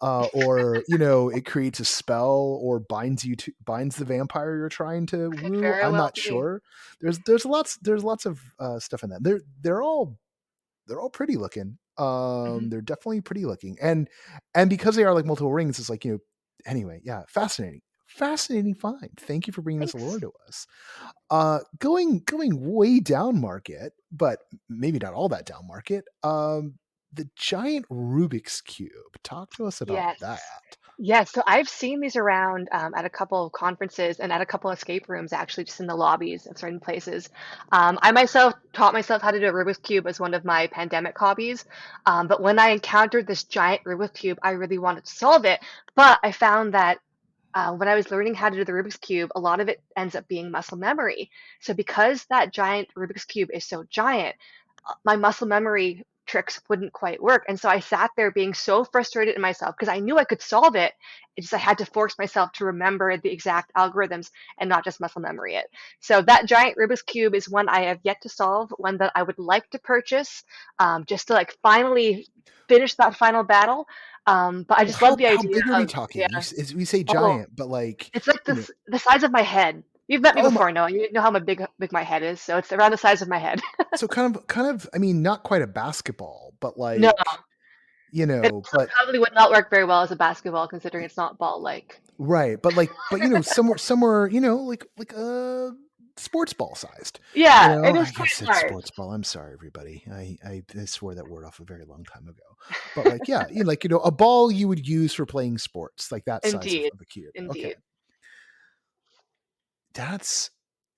or it creates a spell or binds the vampire you're trying to Could woo. very I'm well not be. sure. There's lots of stuff in that. They're all pretty looking. Mhm. They're definitely pretty looking, and because they are like multiple rings, it's like, anyway, yeah, fascinating find. Thank you for bringing this along Thanks. to us. Going way down market, but maybe not all that down market. The giant Rubik's cube. Talk to us about Yes. that. Yes. So I've seen these around at a couple of conferences and at a couple of escape rooms, actually, just in the lobbies of certain places. I myself taught myself how to do a Rubik's Cube as one of my pandemic hobbies. But when I encountered this giant Rubik's Cube, I really wanted to solve it. But I found that when I was learning how to do the Rubik's Cube, a lot of it ends up being muscle memory. So because that giant Rubik's Cube is so giant, my muscle memory tricks wouldn't quite work. And so I sat there being so frustrated in myself because I knew I could solve it. It's just I had to force myself to remember the exact algorithms and not just muscle memory it. So that giant Rubik's Cube is one I have yet to solve, one that I would like to purchase, just to like finally finish that final battle. But I Well, just love the how idea big are we of, talking? yeah. We say Oh, giant, but like, it's like you know, the size of my head. You've met me oh my, before, Noah. You know how big my head is, so it's around the size of my head. so kind of. I mean, not quite a basketball, but No, like, it also but probably would not work very well as a basketball, considering it's not ball-like. right, but somewhere, like sports ball sized. Yeah, it I is quite guess it's large. sports ball. I'm sorry, everybody. I swore that word off a very long time ago. But like, yeah, a ball you would use for playing sports, like that size Indeed, of a cube. Okay, indeed. that's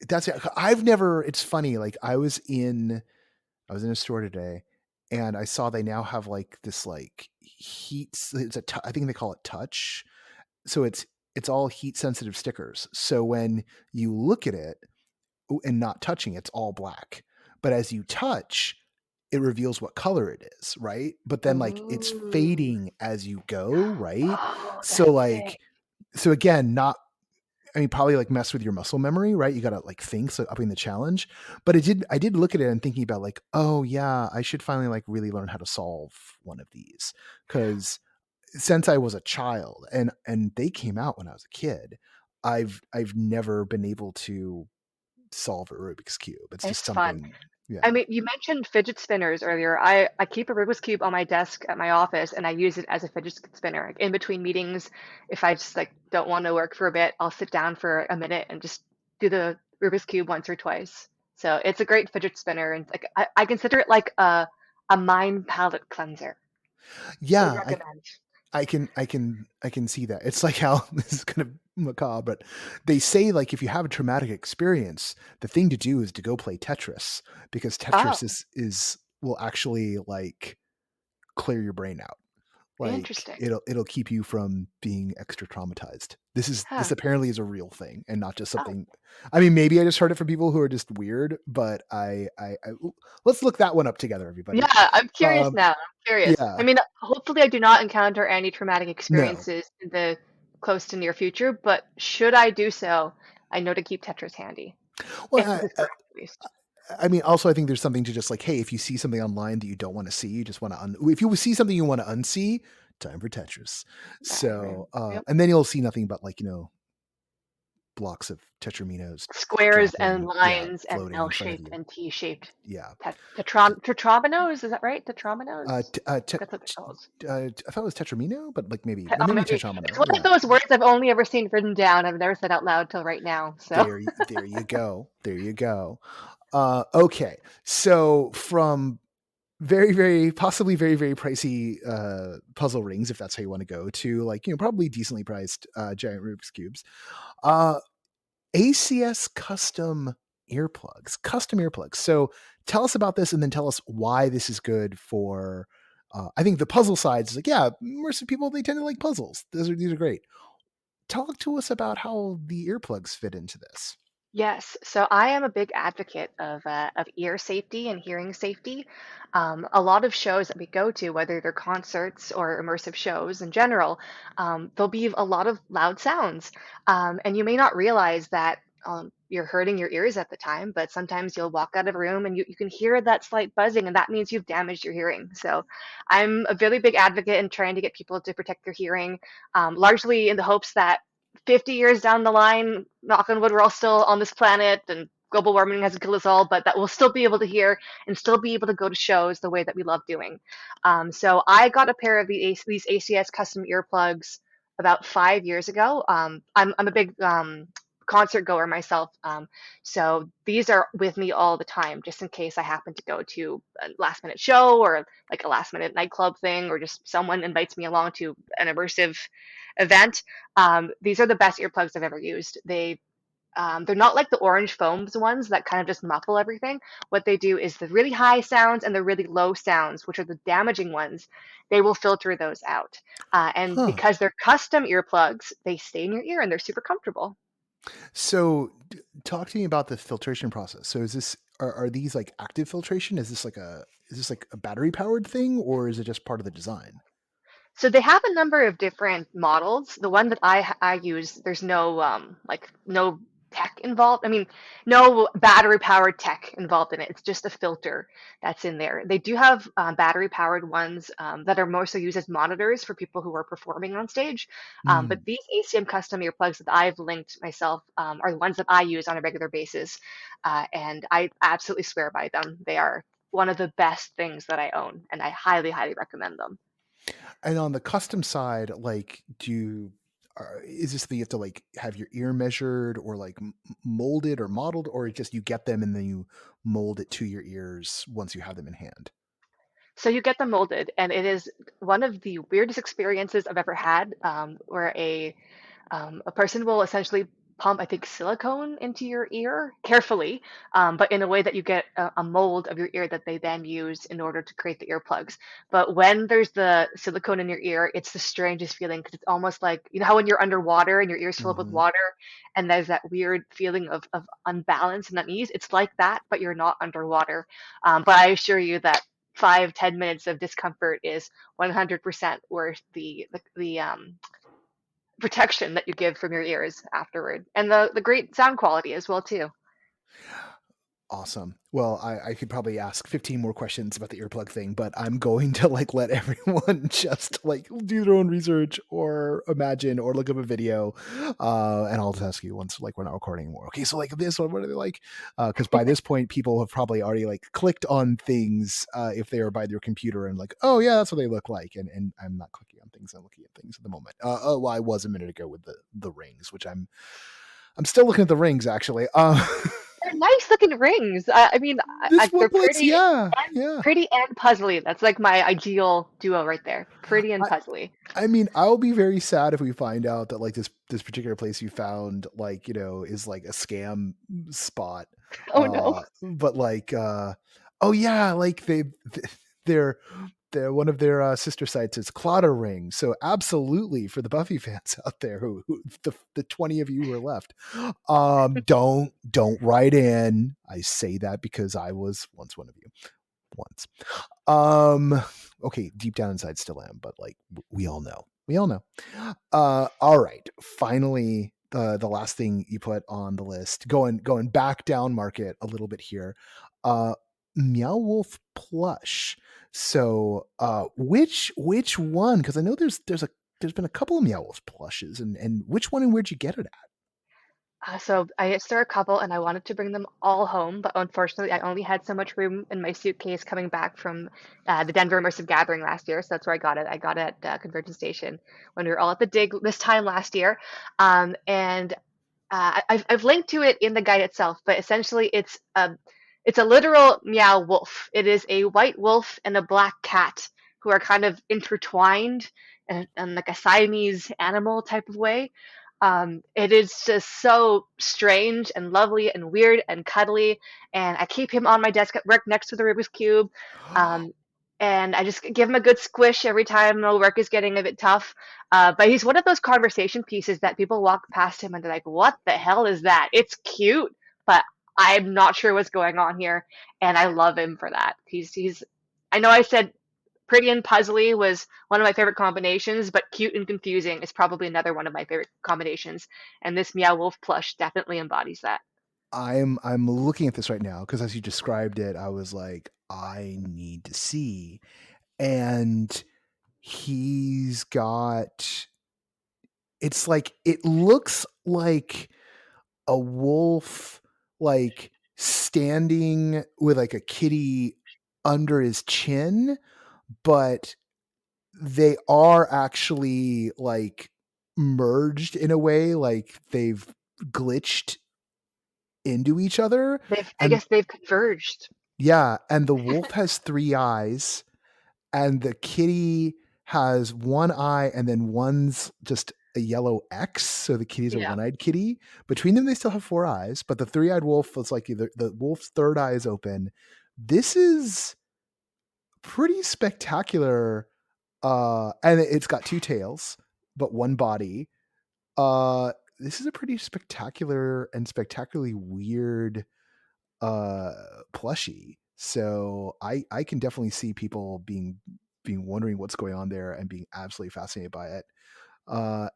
that's it. I've never. It's funny. Like, I was in a store today, and I saw they now have like this like heat. I think they call it touch. So it's all heat sensitive stickers. So when you look at it and not touching, it's all black. But as you touch, it reveals what color it is, right? But then, like, it's Ooh. fading as you go, right? Oh, So that's sick. like, so again, not, I mean, probably like mess with your muscle memory, right? You gotta like think, so upping the challenge. But I did look at it and thinking about like, oh yeah, I should finally like really learn how to solve one of these, because since I was a child, and they came out when I was a kid, I've never been able to solve a Rubik's cube. It's just It's fun. something. Yeah. I mean, you mentioned fidget spinners earlier. I keep a Rubik's Cube on my desk at my office, and I use it as a fidget spinner. Like, in between meetings, if I just like don't want to work for a bit, I'll sit down for a minute and just do the Rubik's Cube once or twice. So it's a great fidget spinner, and like I consider it like a mind palette cleanser. Would Yeah, recommend. I can see that. It's like how this is kind of macabre, but they say like if you have a traumatic experience, the thing to do is to go play Tetris because Oh, Tetris is will actually like clear your brain out. Like interesting. it'll keep you from being extra traumatized. This Huh. apparently is a real thing and not just Oh, something. I mean, maybe I just heard it from people who are just weird, but let's look that one up together, yeah, everybody. I'm curious Um, now. I'm curious. I yeah, mean, hopefully I do not encounter any traumatic no. experiences in the close to near future, but should I do so, I know to keep Tetris handy, if Well, this is correct, at least. I mean, also, I think there's something to just like, hey, if you see something online that you don't want to see, you just want to if you see something you want to unsee, time for Tetris. Right. So, Yep. and then you'll see nothing but like blocks of Tetraminos Squares and dropping, yeah, lines and floating in front of L-shaped you. and T-shaped Yeah. tetrominoes, is that right? Tetrominoes? That's what they're called. I thought it was Tetramino, but like maybe Oh, maybe maybe. It's Tetramino. one of Yeah. those words I've only ever seen written down. I've never said out loud till right now. So, There you go. There you go. Okay. So from very possibly very pricey puzzle rings, if that's how you want to go, to like probably decently priced giant Rubik's cubes. Uh, ACS custom earplugs. So tell us about this, and then tell us why this is good for. I think the puzzle sides is like, yeah, immersive people, they tend to like puzzles. These are great. Talk to us about how the earplugs fit into this. yes, so I am a big advocate of ear safety and hearing safety. A lot of shows that we go to, whether they're concerts or immersive shows in general, there'll be a lot of loud sounds. And you may not realize that you're hurting your ears at the time, but sometimes you'll walk out of a room and you can hear that slight buzzing, and that means you've damaged your hearing. So I'm a really big advocate in trying to get people to protect their hearing, largely in the hopes that 50 years down the line, knock on wood, we're all still on this planet and global warming hasn't killed us all, but that we'll still be able to hear and still be able to go to shows the way that we love doing. So I got a pair of these ACS custom earplugs about 5 years ago. I'm a big concert goer myself. So these are with me all the time, just in case I happen to go to a last minute show or like a last minute nightclub thing, or just someone invites me along to an immersive event. These are the best earplugs I've ever used. They're not like the orange foams ones that kind of just muffle everything. What they do is the really high sounds and the really low sounds, which are the damaging ones, they will filter those out. And Huh. because they're custom earplugs, they stay in your ear and they're super comfortable. So talk to me about the filtration process. So is this are these like active filtration? Is this like a battery powered thing, or is it just part of the design? So they have a number of different models. The one that I use, there's no like no tech involved. I mean, no battery powered tech involved in it. It's just a filter that's in there. They do have battery powered ones that are mostly used as monitors for people who are performing on stage. But Mm. these ACM custom earplugs that I've linked myself are the ones that I use on a regular basis, and I absolutely swear by them. They are one of the best things that I own, and I highly recommend them. And on the custom side, like, is this that you have to like have your ear measured or like molded or modeled, or just you get them and then you mold it to your ears once you have them in hand? So you get them molded, and it is one of the weirdest experiences I've ever had, where a person will essentially pump, I think, silicone into your ear carefully, but in a way that you get a mold of your ear that they then use in order to create the earplugs. But when there's the silicone in your ear, it's the strangest feeling because it's almost like, you know, how when you're underwater and your ear's filled with Hmm. water and there's that weird feeling of unbalance and unease. It's like that, but you're not underwater. But I assure you that 5-10 minutes of discomfort is 100% worth the protection that you give from your ears afterward, and the great sound quality as well too. Awesome. Well, I could probably ask 15 more questions about the earplug thing, but I'm going to like let everyone just like do their own research or imagine or look up a video. And I'll just ask you once like we're not recording anymore. Okay, so like this one, what are they like? Because by this point, people have probably already like clicked on things if they are by their computer and like, oh yeah, that's what they look like. And I'm not clicking on things, I'm looking at things at the moment. Well, I was a minute ago with the rings, which I'm still looking at the rings actually. they're nice looking rings. I mean, This they're one place, pretty yeah, and yeah. puzzly. That's like my ideal duo right there. Pretty and I, puzzly. I mean, I'll be very sad if we find out that like this particular place you found, like, is like a scam spot. Oh no. But like, oh yeah, like they're one of their sister sites is Clotter Ring. So absolutely, for the Buffy fans out there, who the 20 of you who are left, don't write in. I say that because I was once one of you. Once. Okay, deep down inside still am, but like we all know. All right. Finally, the last thing you put on the list, going back down market a little bit here. Meow Wolf plush. So which one? Because I know there's been a couple of Meow Wolf plushes, and which one and where'd you get it at? So I saw a couple and I wanted to bring them all home, but unfortunately I only had so much room in my suitcase coming back from the Denver Immersive Gathering last year. So that's where I got it. I got it at Convergence Station when we were all at the dig this time last year. And I've linked to it in the guide itself, but essentially it's a literal meow wolf. It is a white wolf and a black cat who are kind of intertwined in like a Siamese animal type of way. It is just so strange and lovely and weird and cuddly, and I keep him on my desk at work next to the Rubik's Cube. Um, and I just give him a good squish every time work is getting a bit tough. But he's one of those conversation pieces that people walk past him and they're like, "What the hell is that?" It's cute, but I'm not sure what's going on here, and I love him for that. He's. I know I said pretty and puzzly was one of my favorite combinations, but cute and confusing is probably another one of my favorite combinations. And this Meow Wolf plush definitely embodies that. I'm looking at this right now because as you described it, I was like, I need to see. And he's got, it's like, it looks like a wolf like standing with like a kitty under his chin, but they are actually like merged in a way, like they've glitched into each other. I And guess they've converged. yeah, and the wolf has 3 eyes and the kitty has 1 eye and then one's just a yellow X, so the kitty's a Yeah. one-eyed kitty. Between them they still have 4 eyes, but the 3-eyed wolf is like the wolf's third eye is open. This is pretty spectacular, and it's got 2 tails but 1 body. This is a pretty spectacular and spectacularly weird plushie. So I can definitely see people being wondering what's going on there and being absolutely fascinated by it.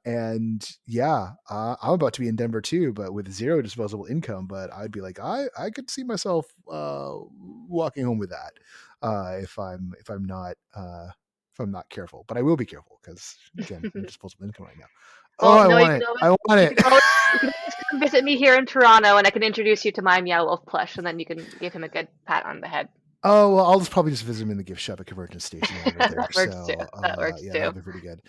And yeah, I'm about to be in Denver too, but with 0 disposable income. But I'd be like, I could see myself walking home with that if I'm not careful. But I will be careful because again, no disposable income right now. Oh, Well, I no, want it. I want you it. can always come visit me here in Toronto, and I can introduce you to my Meow Wolf plush, and then you can give him a good pat on the head. Oh, well, I'll probably just visit him in the gift shop at Convergence Station over there. That works So, too. That works yeah, too. that'll be pretty good.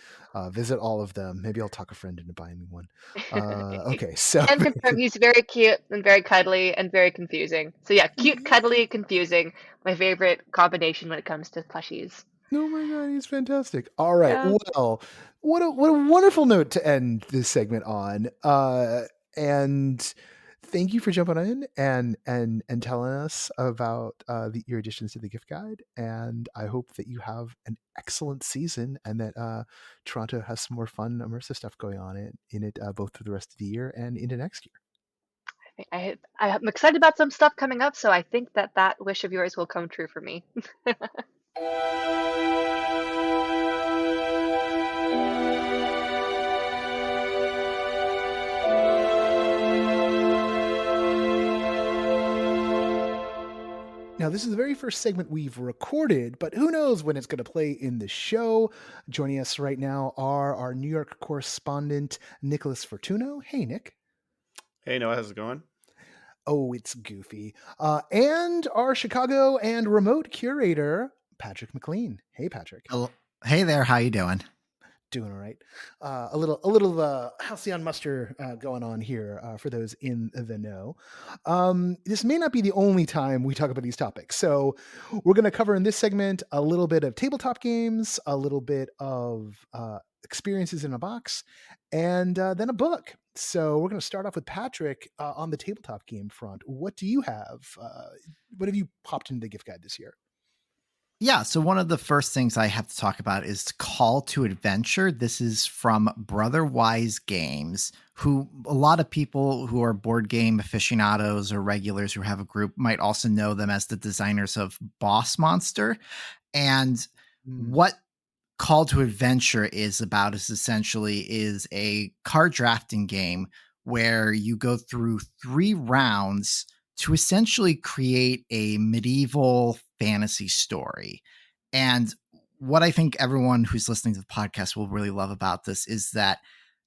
Visit all of them. Maybe I'll talk a friend into buying me one. Okay, so And confirm he's very cute and very cuddly and very confusing. So yeah, cute, cuddly, confusing. My favorite combination when it comes to plushies. oh my god, he's fantastic. All right, Yeah. well, what a wonderful note to end this segment on. And thank you for jumping in and telling us about your additions to the gift guide. And I hope that you have an excellent season and that Toronto has some more fun immersive stuff going on in it both through the rest of the year and into next year. I'm excited about some stuff coming up, so I think that wish of yours will come true for me. Now, this is the very first segment we've recorded, but who knows when it's going to play in the show. Joining us right now are our New York correspondent, Nicholas Fortugno. Hey, Nick. Hey, Noah, how's it going? Oh, it's goofy. And our Chicago and remote curator, Patrick McLean. Hey, Patrick. Hello. Hey there. How you doing? Doing all right. A little halcyon muster going on here for those in the know. This may not be the only time we talk about these topics, so we're going to cover in this segment a little bit of tabletop games, a little bit of experiences in a box, and then a book. So we're going to start off with Patrick on the tabletop game front. What do you have? What have you popped into the gift guide this year? Yeah, so one of the first things I have to talk about is Call to Adventure. This is from Brother Wise Games, who a lot of people who are board game aficionados or regulars who have a group might also know them as the designers of Boss Monster. And what Call to Adventure is about is essentially is a card drafting game where you go through 3 rounds to essentially create a medieval fantasy story. And what I think everyone who's listening to the podcast will really love about this is that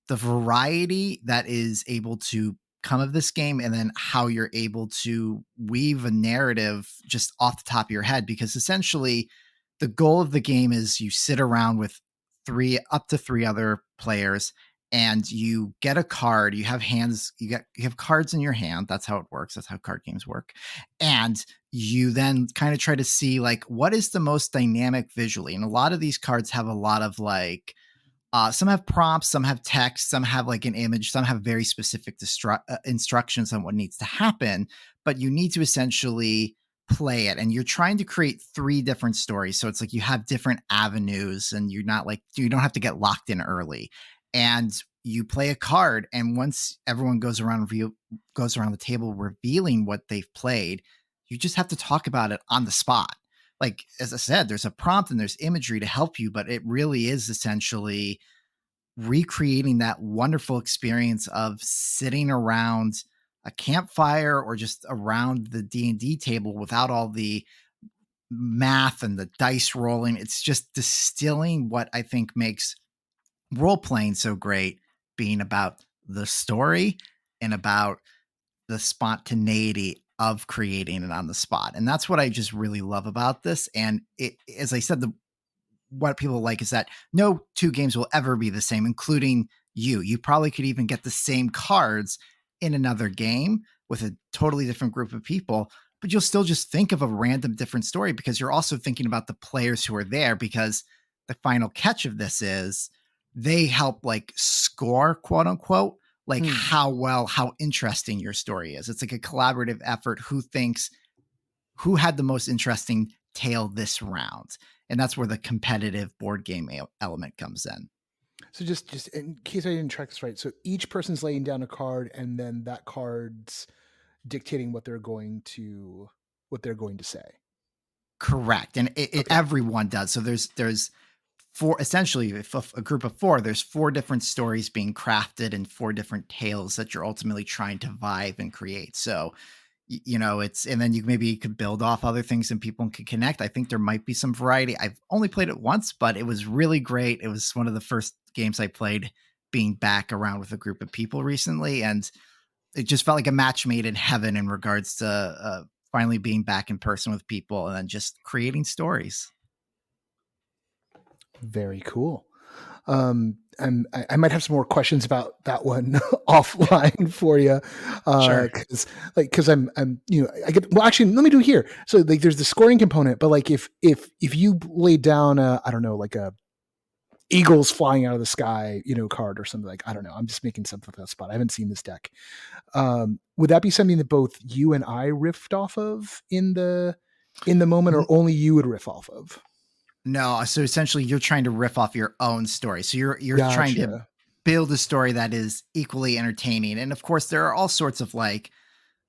the variety that is able to come of this game, and then how you're able to weave a narrative just off the top of your head, because essentially the goal of the game is you sit around with up to three other players, and you get a card. You have hands, you have cards in your hand. That's how it works. That's how card games work. And you then kind of try to see like what is the most dynamic visually. And a lot of these cards have a lot of like some have prompts, some have text, some have like an image, some have very specific instructions on what needs to happen, but you need to essentially play it. And you're trying to create 3 different stories. So it's like you have different avenues, and you don't have to get locked in early. And you play a card, and once everyone goes around the table revealing what they've played, you just have to talk about it on the spot. Like, as I said, there's a prompt and there's imagery to help you, but it really is essentially recreating that wonderful experience of sitting around a campfire or just around the D&D table without all the math and the dice rolling. It's just distilling what I think makes role-playing so great, being about the story and about the spontaneity of creating it on the spot. And that's what I just really love about this. And it, as I said, what people like is that no 2 games will ever be the same, including you. You probably could even get the same cards in another game with a totally different group of people, but you'll still just think of a random different story because you're also thinking about the players who are there, because the final catch of this is they help like score, quote unquote, like how interesting your story is. It's like a collaborative effort. Who had the most interesting tale this round? And that's where the competitive board game element comes in. So just in case I didn't track this right, so each person's laying down a card, and then that card's dictating what they're going to say. Correct. And everyone does. So there's 4, essentially, if a group of 4, there's 4 different stories being crafted and 4 different tales that you're ultimately trying to vibe and create. So, and then you could build off other things and people can connect. I think there might be some variety. I've only played it once, but it was really great. It was one of the first games I played being back around with a group of people recently. And it just felt like a match made in heaven in regards to finally being back in person with people and then just creating stories. Very cool. And I might have some more questions about that one offline for you. Sure. Cause I'm, actually, let me do it here. So like, there's the scoring component, but like, if you laid down I don't know, like a eagles flying out of the sky, card or something, like, I don't know, I'm just making something on the spot. I haven't seen this deck. Would that be something that both you and I riffed off of in the moment, or only you would riff off of? No, so essentially you're trying to riff off your own story. So you're Gotcha. trying to build a story that is equally entertaining. And of course, there are all sorts of like,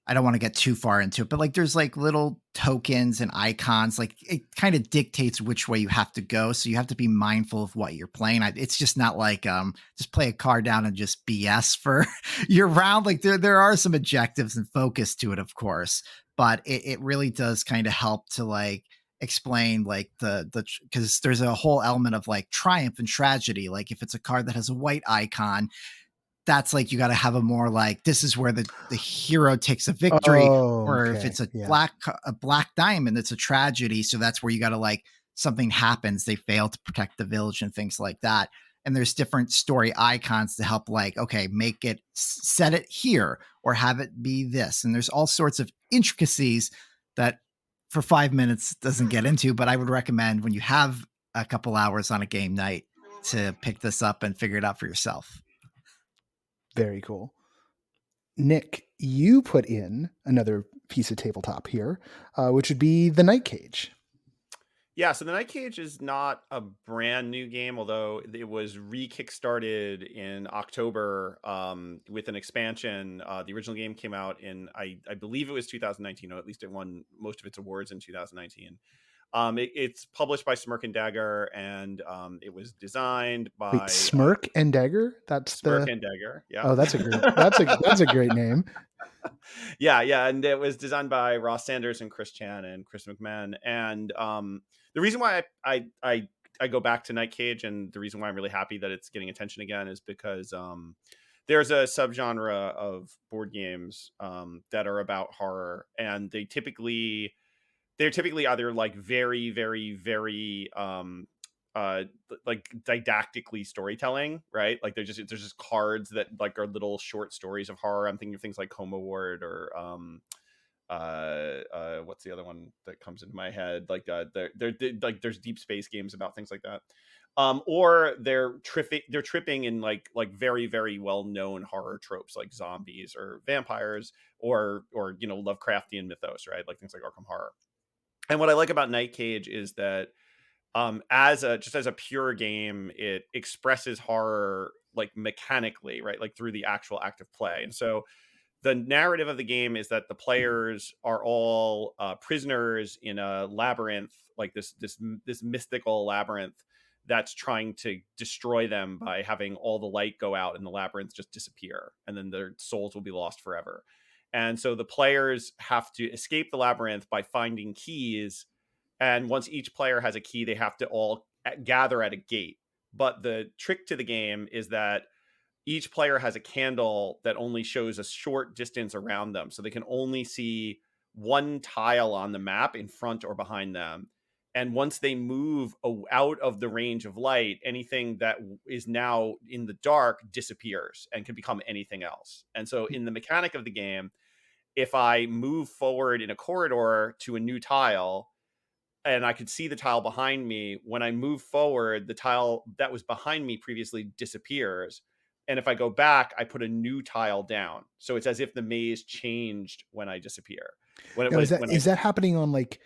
I don't want to get too far into it, but like there's like little tokens and icons. Like it kind of dictates which way you have to go. So you have to be mindful of what you're playing. It's just not like just play a card down and just BS for your round. Like there are some objectives and focus to it, of course, but it really does kind of help to like explain like because there's a whole element of like triumph and tragedy. Like if it's a card that has a white icon, that's like you got to have a more like this is where the hero takes a victory. Or if it's a black diamond, it's a tragedy. So that's where you got to like something happens, they fail to protect the village and things like that. and there's different story icons to help, like, okay, make it, set it here or have it be this. And there's all sorts of intricacies that for 5 minutes doesn't get into, but I would recommend when you have a couple hours on a game night to pick this up and figure it out for yourself. Very cool. Nick, you put in another piece of tabletop here, which would be the Night Cage. Yeah, so the Night Cage is not a brand new game, although it was re-kickstarted in October with an expansion. The original game came out in, I believe it was 2019, or at least it won most of its awards in 2019. It's published by Smirk and Dagger, and it was designed by Wait, Smirk and Dagger? That's Smirk and Dagger. Yeah. Oh, that's a great name. Yeah, and it was designed by Ross Sanders and Chris Chan and Chris McMahon. And the reason why I go back to Night Cage, and the reason why I'm really happy that it's getting attention again, is because there's a subgenre of board games that are about horror, and they're typically either like very, very, very like didactically storytelling, right? Like there's just cards that like are little short stories of horror. I'm thinking of things like Coma Ward or what's the other one that comes into my head? Like they're like there's Deep Space games about things like that. Or they're tripping in like very, very well known horror tropes like zombies or vampires or Lovecraftian mythos, right? Like things like Arkham Horror. And what I like about Night Cage is that as a pure game, it expresses horror like mechanically, right? Like through the actual act of play. And so the narrative of the game is that the players are all prisoners in a labyrinth, like this mystical labyrinth that's trying to destroy them by having all the light go out and the labyrinth just disappear, and then their souls will be lost forever. And so the players have to escape the labyrinth by finding keys. And once each player has a key, they have to all gather at a gate. But the trick to the game is that each player has a candle that only shows a short distance around them. So they can only see one tile on the map in front or behind them. And once they move out of the range of light, anything that is now in the dark disappears and can become anything else. And so in the mechanic of the game, if I move forward in a corridor to a new tile and I could see the tile behind me, when I move forward, the tile that was behind me previously disappears. And if I go back, I put a new tile down. So it's as if the maze changed when I disappear. Is that happening on like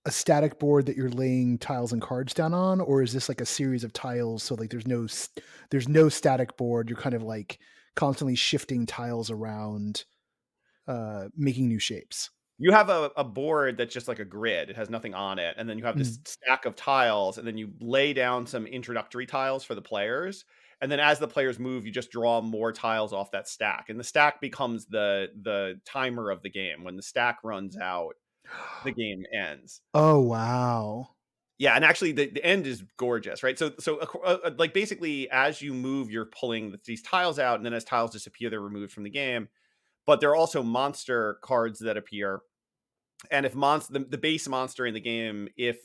a static board that you're laying tiles and cards down on, or is this like a series of tiles? So like there's no static board. You're kind of like constantly shifting tiles around, making new shapes. You have a board that's just like a grid. It has nothing on it. And then you have this stack of tiles, and then you lay down some introductory tiles for the players. And then as the players move, you just draw more tiles off that stack. And the stack becomes the timer of the game. When the stack runs out, the game ends. Oh, wow. Yeah, and actually the end is gorgeous, right? So like basically as you move, you're pulling these tiles out, and then as tiles disappear, they're removed from the game. But there are also monster cards that appear. And if the base monster in the game, if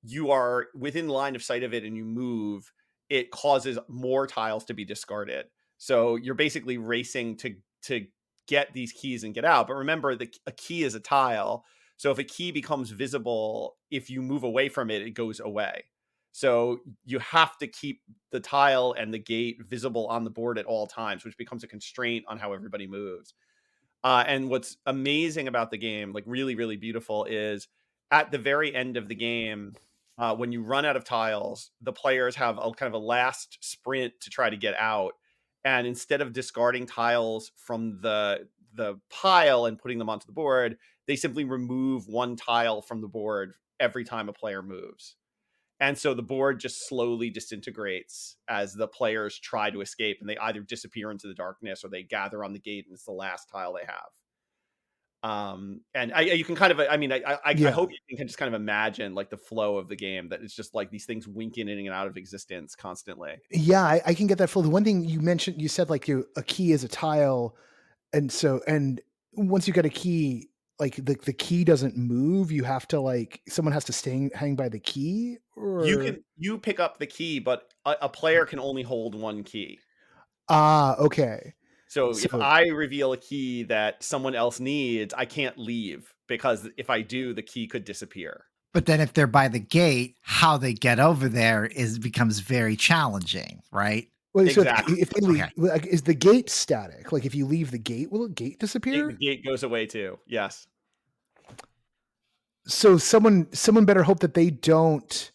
you are within line of sight of it and you move, it causes more tiles to be discarded. So you're basically racing to get these keys and get out. But remember, a key is a tile. So if a key becomes visible, if you move away from it, it goes away. So you have to keep the tile and the gate visible on the board at all times, which becomes a constraint on how everybody moves. And what's amazing about the game, like really, really beautiful, is at the very end of the game, when you run out of tiles, the players have a kind of a last sprint to try to get out. And instead of discarding tiles from the pile and putting them onto the board, they simply remove one tile from the board every time a player moves. And so the board just slowly disintegrates as the players try to escape, and they either disappear into the darkness or they gather on the gate and it's the last tile they have. And you can kind of, I hope you can just kind of imagine like the flow of the game, that it's just like these things winking in and out of existence constantly. Yeah, I can get that flow. The one thing you mentioned, you said like a key is a tile. And once you get a key, like the key doesn't move? You have to like someone has to hang by the key, or You pick up the key, but a player can only hold one key. Okay. So if I reveal a key that someone else needs, I can't leave, because if I do, the key could disappear. But then if they're by the gate, how they get over there becomes very challenging, right? Well, Exactly. so if they leave, Okay. like, is the gate static? Like if you leave the gate, will the gate disappear? The gate goes away too. Yes. So someone better hope that they don't.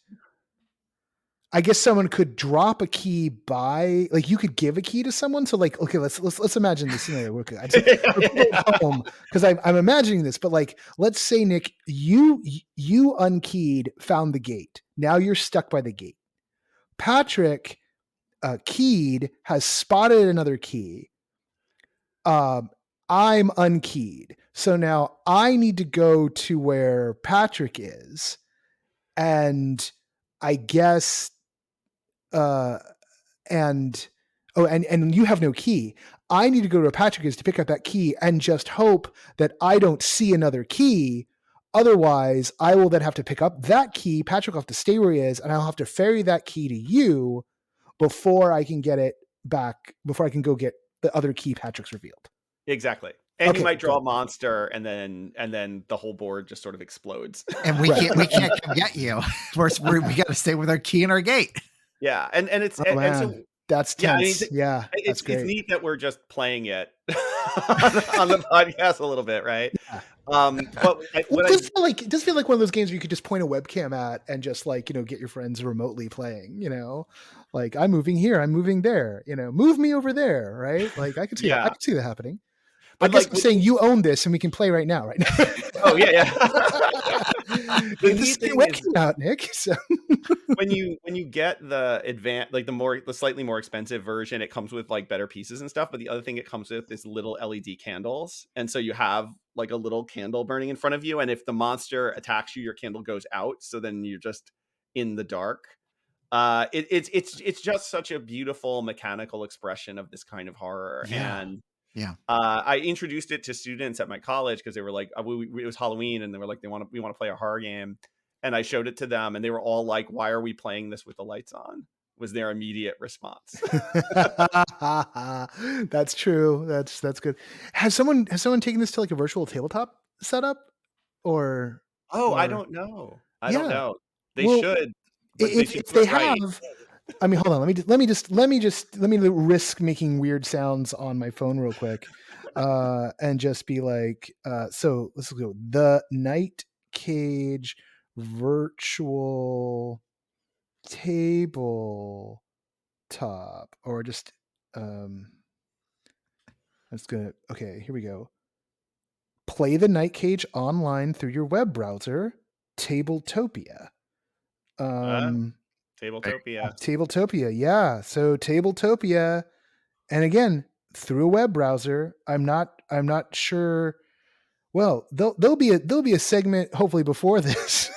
I guess someone could drop a key by, like, you could give a key to someone. So like, okay, let's imagine this scenario. Okay, for people at home, because I'm imagining this, but like, let's say, Nick, you unkeyed, found the gate. Now you're stuck by the gate. Patrick, keyed, has spotted another key. I'm unkeyed, so now I need to go to where Patrick is, and I guess and you have no key. I need to go to where Patrick is to pick up that key and just hope that I don't see another key. Otherwise, I will then have to pick up that key. Patrick will have to stay where he is, and I'll have to ferry that key to you before I can get it back, before I can go get the other key Patrick's revealed. Exactly. And Okay, you might draw good. a monster, and then the whole board just sort of explodes. And we can't come get you. We got to stay with our key and our gate. Yeah, and it's Oh, and man. so That's tense. Yeah, that's great. it's neat that we're just playing it on the podcast a little bit, right? Yeah. But it does feel like one of those games where you could just point a webcam at and just, like, get your friends remotely playing, like, I'm moving here, I'm moving there, move me over there, right? Like, I could see Yeah. I could see that happening. But I guess like, I'm saying you own this and we can play right now, right? Oh yeah. The This neat is thing webcam out, Nick. So when you get the like the slightly more expensive version, it comes with like better pieces and stuff. But the other thing it comes with is little LED candles, and so you have like a little candle burning in front of you. And if the monster attacks you, your candle goes out, so then you're just in the dark. It's just such a beautiful mechanical expression of this kind of horror. Yeah. And Yeah. I introduced it to students at my college because they were like, it was Halloween, and they were like, we want to play a horror game. And I showed it to them, and they were all like, why are we playing this with the lights on? Was their immediate response. That's true. That's good. Has someone taken this to like a virtual tabletop setup, or? I don't know. I don't know. They Well, should. But if they have, I mean, hold on. Let me risk making weird sounds on my phone real quick, and just be like, so let's go. The Night Cage virtual tabletop, or just that's gonna. Okay, here we go. Play the Night Cage online through your web browser, Tabletopia. Tabletopia, yeah. So Tabletopia, and again, through a web browser. I'm not sure. Well, there'll be a segment hopefully before this.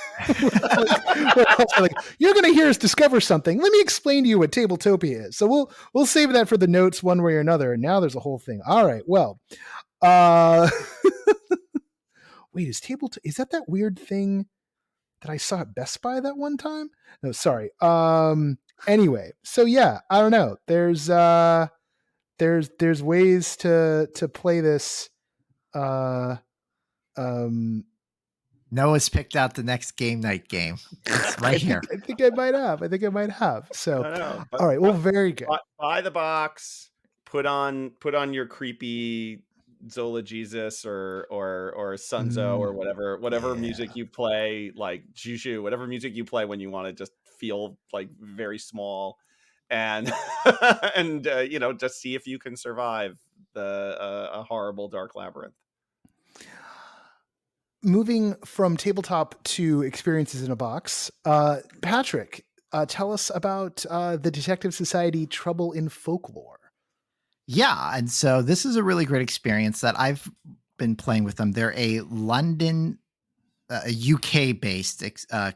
like, you're going to hear us discover something. Let me explain to you what Tabletopia is. So we'll save that for the notes one way or another. And now there's a whole thing. All right. Well, wait, is that weird thing that I saw at Best Buy that one time? No, sorry. Anyway, so yeah, I don't know. There's ways to play this. Noah's picked out the next game night game. It's right here. I think I might have. So, all right. Well, very good. Buy the box. Put on your creepy Zola Jesus or Sunzo or whatever music you play, like Juju, whatever music you play when you want to just feel like very small, and and just see if you can survive a horrible dark labyrinth. Moving from tabletop to experiences in a box, Patrick, tell us about the Detective Society Trouble in Folklore. Yeah, and so this is a really great experience that I've been playing with them. They're a London, UK-based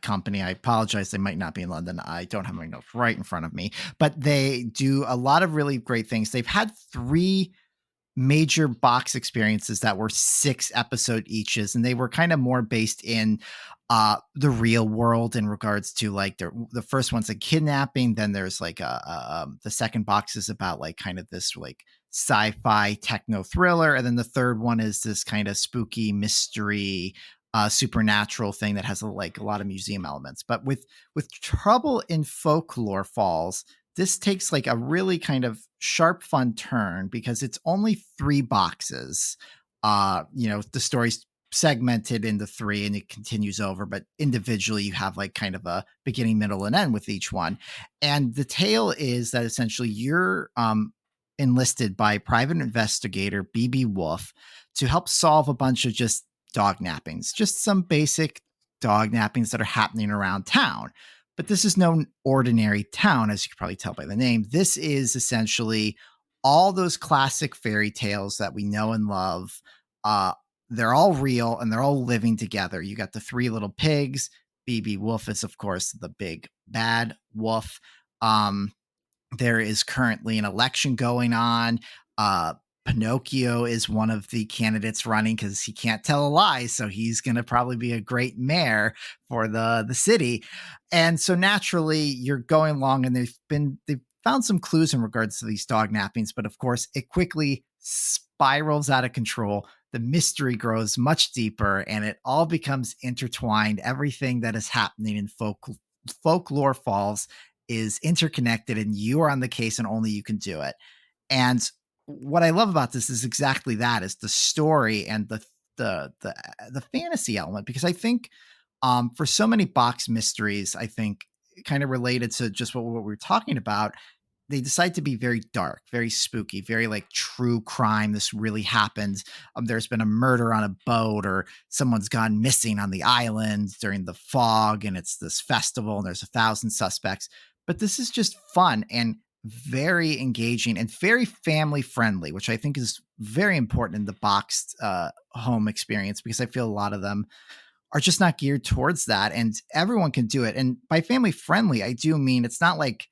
company. I apologize, they might not be in London. I don't have my notes right in front of me, but they do a lot of really great things. They've had 3 major box experiences that were 6-episode eaches, and they were kind of more based in the real world in regards to like the first one's a kidnapping, then there's like the second box is about like kind of this like sci-fi techno thriller, and then the third one is this kind of spooky mystery supernatural thing that has like a lot of museum elements. But with Trouble in Folklore Falls, this takes like a really kind of sharp, fun turn because it's only 3 boxes. The story's segmented into 3 and it continues over, but individually you have like kind of a beginning, middle, and end with each one. And the tale is that essentially you're enlisted by private investigator BB Wolf to help solve a bunch of just dog nappings, just some basic dog nappings that are happening around town. But this is no ordinary town, as you can probably tell by the name. This is essentially all those classic fairy tales that we know and love. They're all real and they're all living together. You got the 3 little pigs. BB Wolf is, of course, the big bad wolf. There is currently an election going on. Pinocchio is one of the candidates running because he can't tell a lie. So he's going to probably be a great mayor for the city. And so naturally you're going along and they've found some clues in regards to these dog nappings, but of course it quickly spirals out of control. The mystery grows much deeper and it all becomes intertwined. Everything that is happening in Folklore Falls is interconnected and you are on the case and only you can do it. And what I love about this is exactly that, is the story and the fantasy element, because I think for so many box mysteries, I think kind of related to just what we were talking about, they decide to be very dark, very spooky, very like true crime. This really happened. There's been a murder on a boat or someone's gone missing on the island during the fog and it's this festival and there's 1,000 suspects. But this is just fun and very engaging and very family friendly, which I think is very important in the boxed home experience, because I feel a lot of them are just not geared towards that and everyone can do it. And by family friendly, I do mean it's not like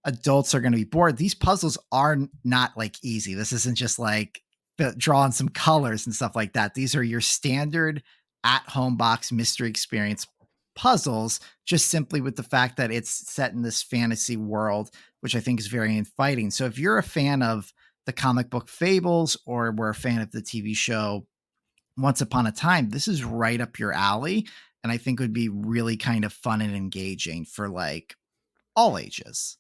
adults are going to be bored. These puzzles are not like easy. This isn't just like drawing some colors and stuff like that. These are your standard at home box mystery experience puzzles, just simply with the fact that it's set in this fantasy world, which I think is very inviting. So if you're a fan of the comic book Fables or were a fan of the TV show Once Upon a Time, this is right up your alley. And I think would be really kind of fun and engaging for like all ages.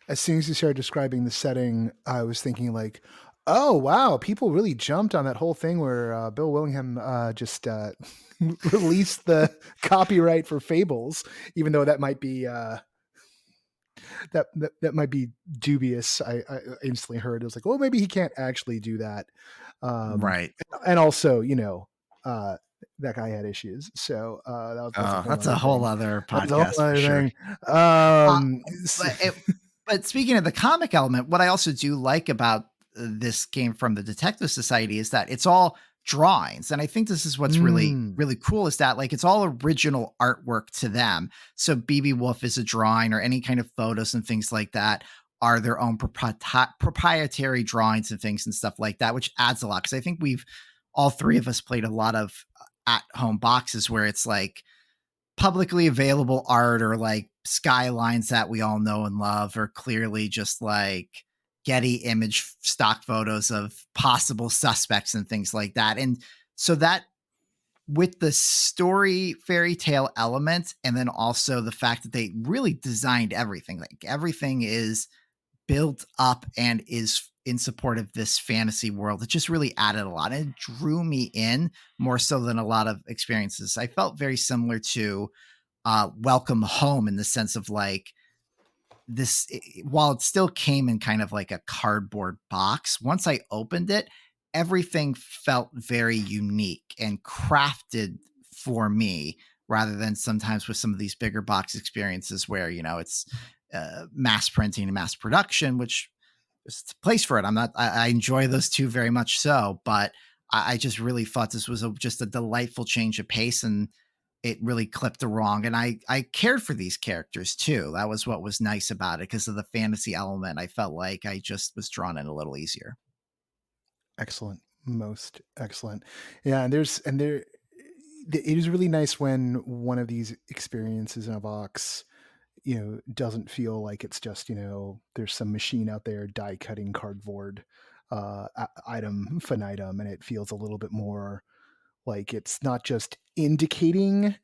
As soon as you started describing the setting, I was thinking like, oh, wow, people really jumped on that whole thing where Bill Willingham just released the copyright for Fables, even though that might be that might be dubious. I instantly heard it was like, well, maybe he can't actually do that. Right. And also, that guy had issues. So that's a whole other podcast for sure. But speaking of the comic element, what I also do like about this game from the Detective Society is that it's all drawings. And I think this is what's really, really cool, is that like it's all original artwork to them. So BB Wolf is a drawing, or any kind of photos and things like that are their own proprietary drawings and things and stuff like that, which adds a lot. Because I think all 3 of us played a lot of at-home boxes where it's like publicly available art or like skylines that we all know and love, or clearly just like Getty image stock photos of possible suspects and things like that. And so that with the story fairy tale element, and then also the fact that they really designed everything, like everything is built up and is in support of this fantasy world, it just really added a lot and it drew me in more so than a lot of experiences. I felt very similar to Welcome Home in the sense of like this, while it still came in kind of like a cardboard box, once I opened it, everything felt very unique and crafted for me, rather than sometimes with some of these bigger box experiences where, it's mass printing and mass production, which there's a place for it. I enjoy those two very much so, but I just really thought this was just a delightful change of pace, and it really clipped the wrong. And I cared for these characters too. That was what was nice about it, because of the fantasy element. I felt like I just was drawn in a little easier. Excellent. Most excellent. Yeah, and it is really nice when one of these experiences in a box, doesn't feel like it's just, there's some machine out there die cutting cardboard item finitum, and it feels a little bit more like it's not just indicating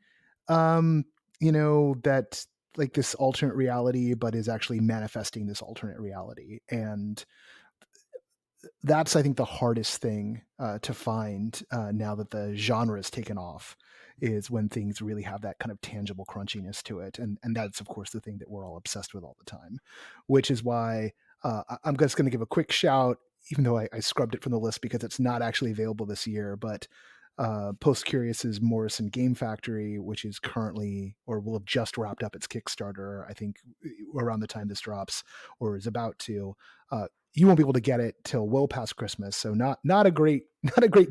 um that like this alternate reality, but is actually manifesting this alternate reality. And that's, I think, the hardest thing to find now that the genre is taken off, is when things really have that kind of tangible crunchiness to it. And that's, of course, the thing that we're all obsessed with all the time, which is why I'm just going to give a quick shout, even though I scrubbed it from the list because it's not actually available this year. But Post Curious's Morrison Game Factory, which is currently, or will have just wrapped up its Kickstarter, I think, around the time this drops, or is about to. You won't be able to get it till well past Christmas, so not a great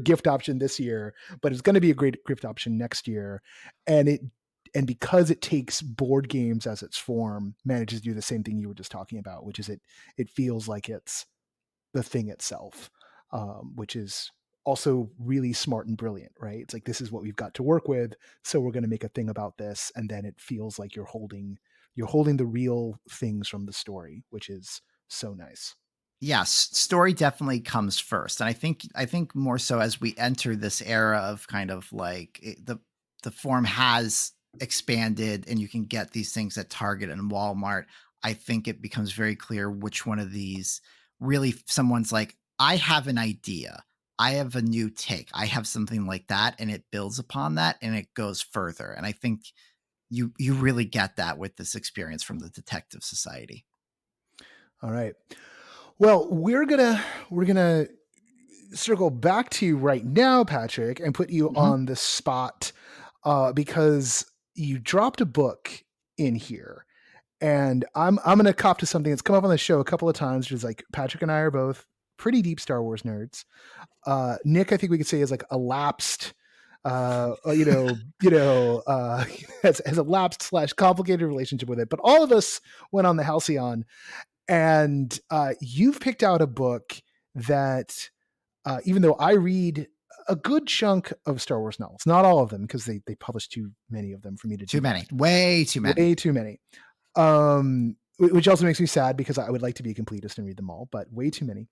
gift option this year, but it's going to be a great gift option next year. And because it takes board games as its form, manages to do the same thing you were just talking about, which is it feels like it's the thing itself, which is also really smart and brilliant, right? It's like, this is what we've got to work with, so we're going to make a thing about this, and then it feels like you're holding the real things from the story, which is so nice. Yes, story definitely comes first. And I think more so as we enter this era of kind of like the form has expanded and you can get these things at Target and Walmart. I think it becomes very clear which one of these really someone's like, I have an idea. I have a new take. I have something like that, and it builds upon that and it goes further. And I think you really get that with this experience from the Detective Society. All right. Well, we're gonna circle back to you right now, Patrick, and put you on the spot because you dropped a book in here, and I'm gonna cop to something that's come up on the show a couple of times, which is like, Patrick and I are both pretty deep Star Wars nerds. Nick, I think we could say, is like a lapsed. Has a lapsed / complicated relationship with it, but all of us went on the Halcyon. And you've picked out a book that, even though I read a good chunk of Star Wars novels, not all of them, because they publish too many of them for me to do. Way too many. Which also makes me sad, because I would like to be a completist and read them all, but way too many.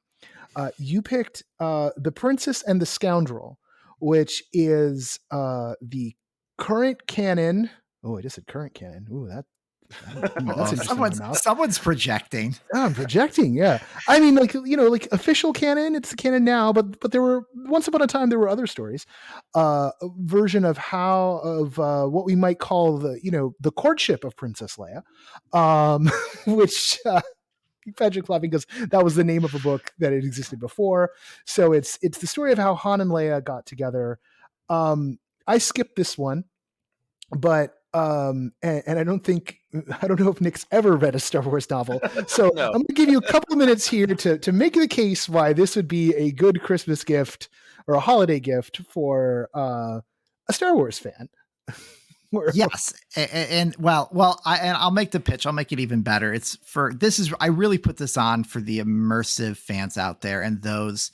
You picked The Princess and the Scoundrel, which is the current canon. Oh, I just said current canon. Ooh, that's interesting. Someone's projecting. Oh, I'm projecting. Yeah. I mean, like official canon, it's the canon now, but there were, once upon a time, there were other stories, a version of what we might call the courtship of Princess Leia, which, Patrick laughing because that was the name of a book that had existed before. So it's the story of how Han and Leia got together. I skipped this one, but and I don't know if Nick's ever read a Star Wars novel. So no. I'm going to give you a couple of minutes here to make the case why this would be a good Christmas gift or a holiday gift for a Star Wars fan. Yes. And I'll make the pitch. I'll make it even better. I really put this on for the immersive fans out there, and those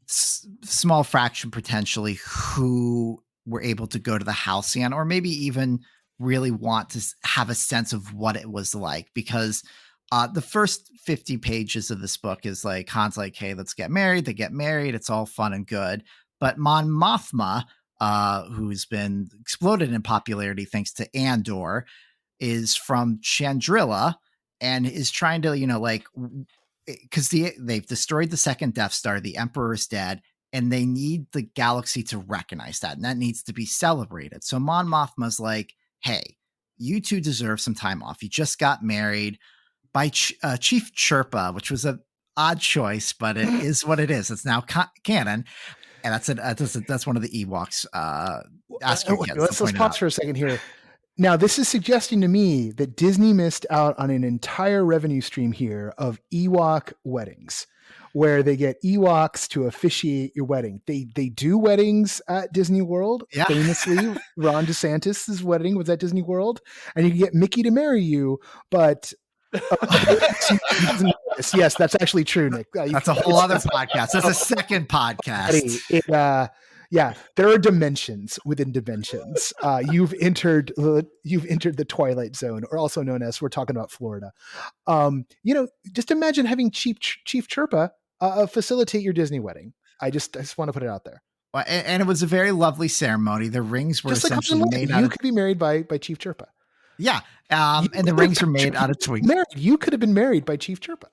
small fraction potentially who were able to go to the Halcyon, or maybe even really want to have a sense of what it was like, because the first 50 pages of this book is like, Han's like, hey, let's get married. They get married. It's all fun and good. But Mon Mothma, who's been exploded in popularity thanks to Andor, is from Chandrila and is trying to, because they've destroyed the second Death Star, the Emperor is dead, and they need the galaxy to recognize that, and that needs to be celebrated. So Mon Mothma's like, hey, you two deserve some time off. You just got married by Chief Chirpa, which was an odd choice, but it is what it is. It's now canon. And that's one of the Ewoks. Let's pause for a second here. Now, this is suggesting to me that Disney missed out on an entire revenue stream here of Ewok weddings, where they get Ewoks to officiate your wedding. They do weddings at Disney World. Yeah. Famously, Ron DeSantis' wedding was at Disney World, and you can get Mickey to marry you, but Yes, that's actually true, Nick. That's a whole other podcast. That's a second podcast. Yeah, there are dimensions within dimensions. You've entered the Twilight Zone, or also known as, we're talking about Florida. Just imagine having Chief Chirpa facilitate your Disney wedding. I just want to put it out there. Well, and it was a very lovely ceremony. The rings were Just essentially like made you out of... could be married by Chief Chirpa. Yeah, and the rings are made out of twigs. You could have been married by Chief Chirpa.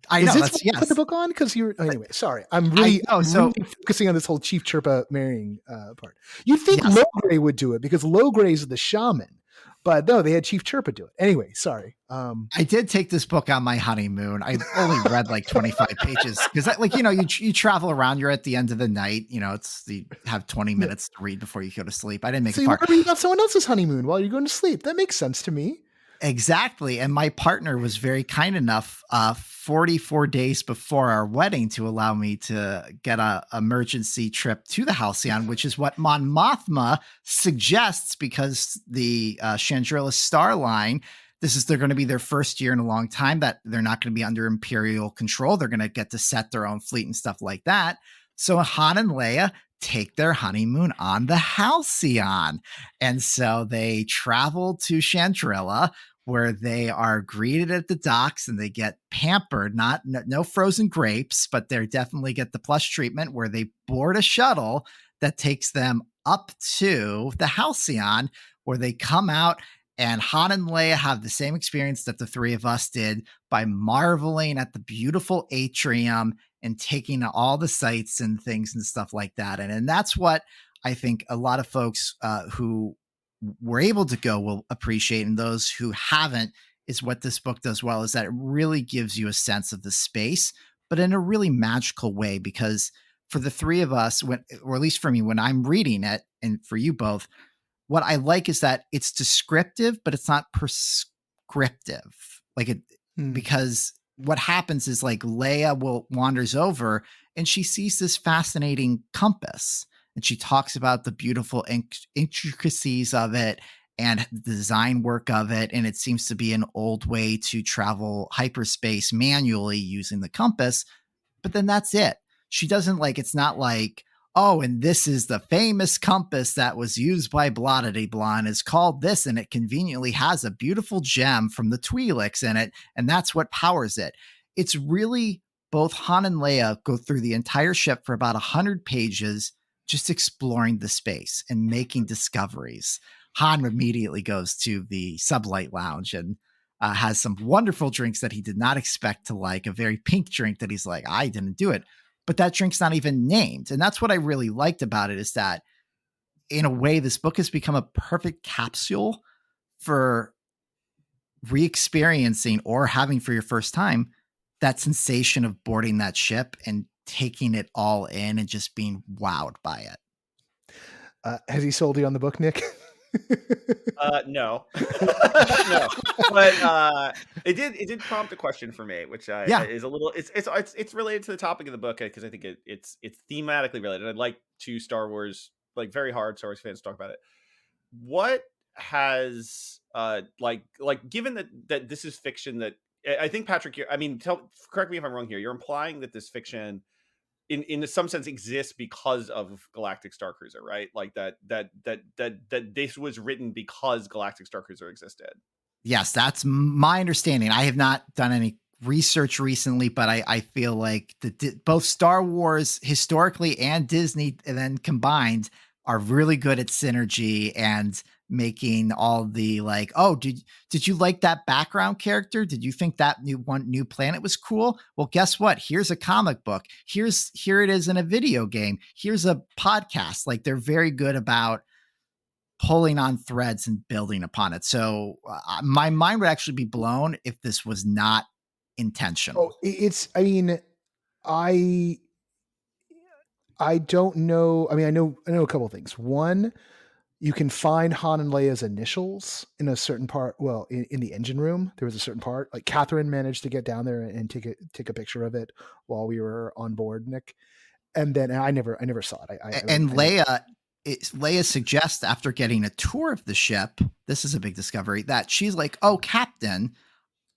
I know. Is this what put the book on? Because you're anyway. Sorry, I'm really focusing on this whole Chief Chirpa marrying part. You'd think Logray would do it because Logray's the shaman, but no, they had Chief Chirpa do it. Anyway, sorry. I did take this book on my honeymoon. I only read like 25 pages because, you travel around. You're at the end of the night. You have 20 minutes to read before you go to sleep. I didn't make it far. So you read about someone else's honeymoon while you're going to sleep. That makes sense to me. Exactly. And my partner was very kind enough 44 days before our wedding to allow me to get a emergency trip to the Halcyon, which is what Mon Mothma suggests because the Chandrila Star Line, they're going to be their first year in a long time that they're not going to be under Imperial control. They're going to get to set their own fleet and stuff like that. So Han and Leia take their honeymoon on the Halcyon. And so they travel to Chandrila, where they are greeted at the docks and they get pampered, no frozen grapes, but they definitely get the plush treatment where they board a shuttle that takes them up to the Halcyon, where they come out, and Han and Leia have the same experience that the three of us did by marveling at the beautiful atrium and taking all the sights and things and stuff like that. And that's what I think a lot of folks who were able to go will appreciate, and those who haven't, is what this book does well, is that it really gives you a sense of the space, but in a really magical way. Because for the three of us, or at least for me, when I'm reading it, and for you both, what I like is that it's descriptive, but it's not prescriptive. Because what happens is Leia wanders over and she sees this fascinating compass. And she talks about the beautiful intricacies of it and the design work of it. And it seems to be an old way to travel hyperspace manually using the compass. But then that's it. She doesn't it's not and this is the famous compass that was used by blah-de-blah and is called this. And it conveniently has a beautiful gem from the Twi'leks in it. And that's what powers it. It's really both Han and Leia go through the entire ship for about 100 pages, just exploring the space and making discoveries. Han immediately goes to the sublight lounge and has some wonderful drinks that he did not expect to like, a very pink drink that he's like, I didn't do it. But that drink's not even named. And that's what I really liked about it, is that in a way, this book has become a perfect capsule for re-experiencing or having for your first time that sensation of boarding that ship and taking it all in and just being wowed by it. Has he sold you on the book, Nick? No, no, but it did prompt a question for me, which is a little, it's related to the topic of the book, because I think it's thematically related. I'd like to Star Wars, very hard Star Wars fans talk about it. What has given that this is fiction, that I think, Patrick, correct me if I'm wrong here, you're implying that this fiction in some sense exists because of Galactic Starcruiser, right? That this was written because Galactic Starcruiser existed. Yes, that's my understanding. I have not done any research recently, but I feel like both Star Wars historically and Disney, and then combined, are really good at synergy and making all the did you like that background character? Did you think that new planet was cool? Well, guess what? Here's a comic book. Here it is in a video game. Here's a podcast. They're very good about pulling on threads and building upon it. So my mind would actually be blown if this was not intentional. I don't know. I know a couple of things. One, you can find Han and Leia's initials in a certain part. Well, in the engine room, there was a certain part. Catherine managed to get down there and take a picture of it while we were on board, Nick. And then I never saw it. Leia suggests, after getting a tour of the ship, this is a big discovery, that she's like, "Oh, Captain,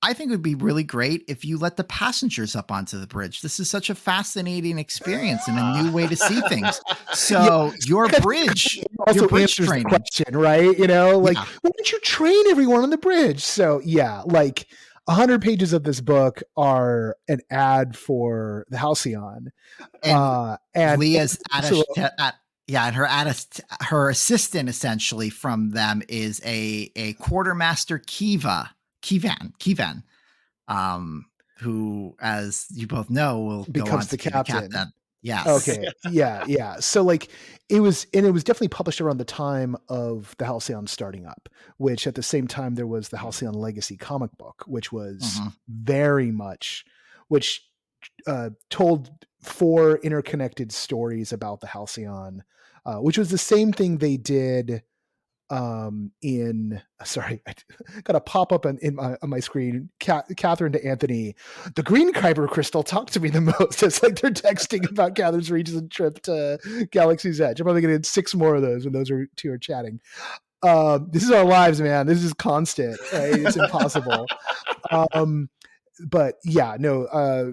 I think it would be really great if you let the passengers up onto the bridge. This is such a fascinating experience and a new way to see things. Yeah, So your bridge also answers the training. question, right? You know, like, Yeah. why don't you train everyone on the bridge? So yeah, like 100 pages of this book are an ad for the Halcyon. And Leah's so, and her assistant essentially from them is a quartermaster Kivan, who, as you both know, will go on becomes to the be the captain. captain. Yes. Okay. Yeah. So like it was definitely published around the time of the Halcyon starting up, which at the same time there was the Halcyon Legacy comic book, which was very much, which told 4 interconnected stories about the Halcyon, which was the same thing they did in sorry, I got a pop up on my screen. Catherine to Anthony, the green kyber crystal talked to me the most. It's like they're texting about Catherine's recent trip to Galaxy's Edge. I'm probably gonna get 6 more of those when those two are chatting. This is our lives, man. This is constant, right? It's impossible. But yeah, no,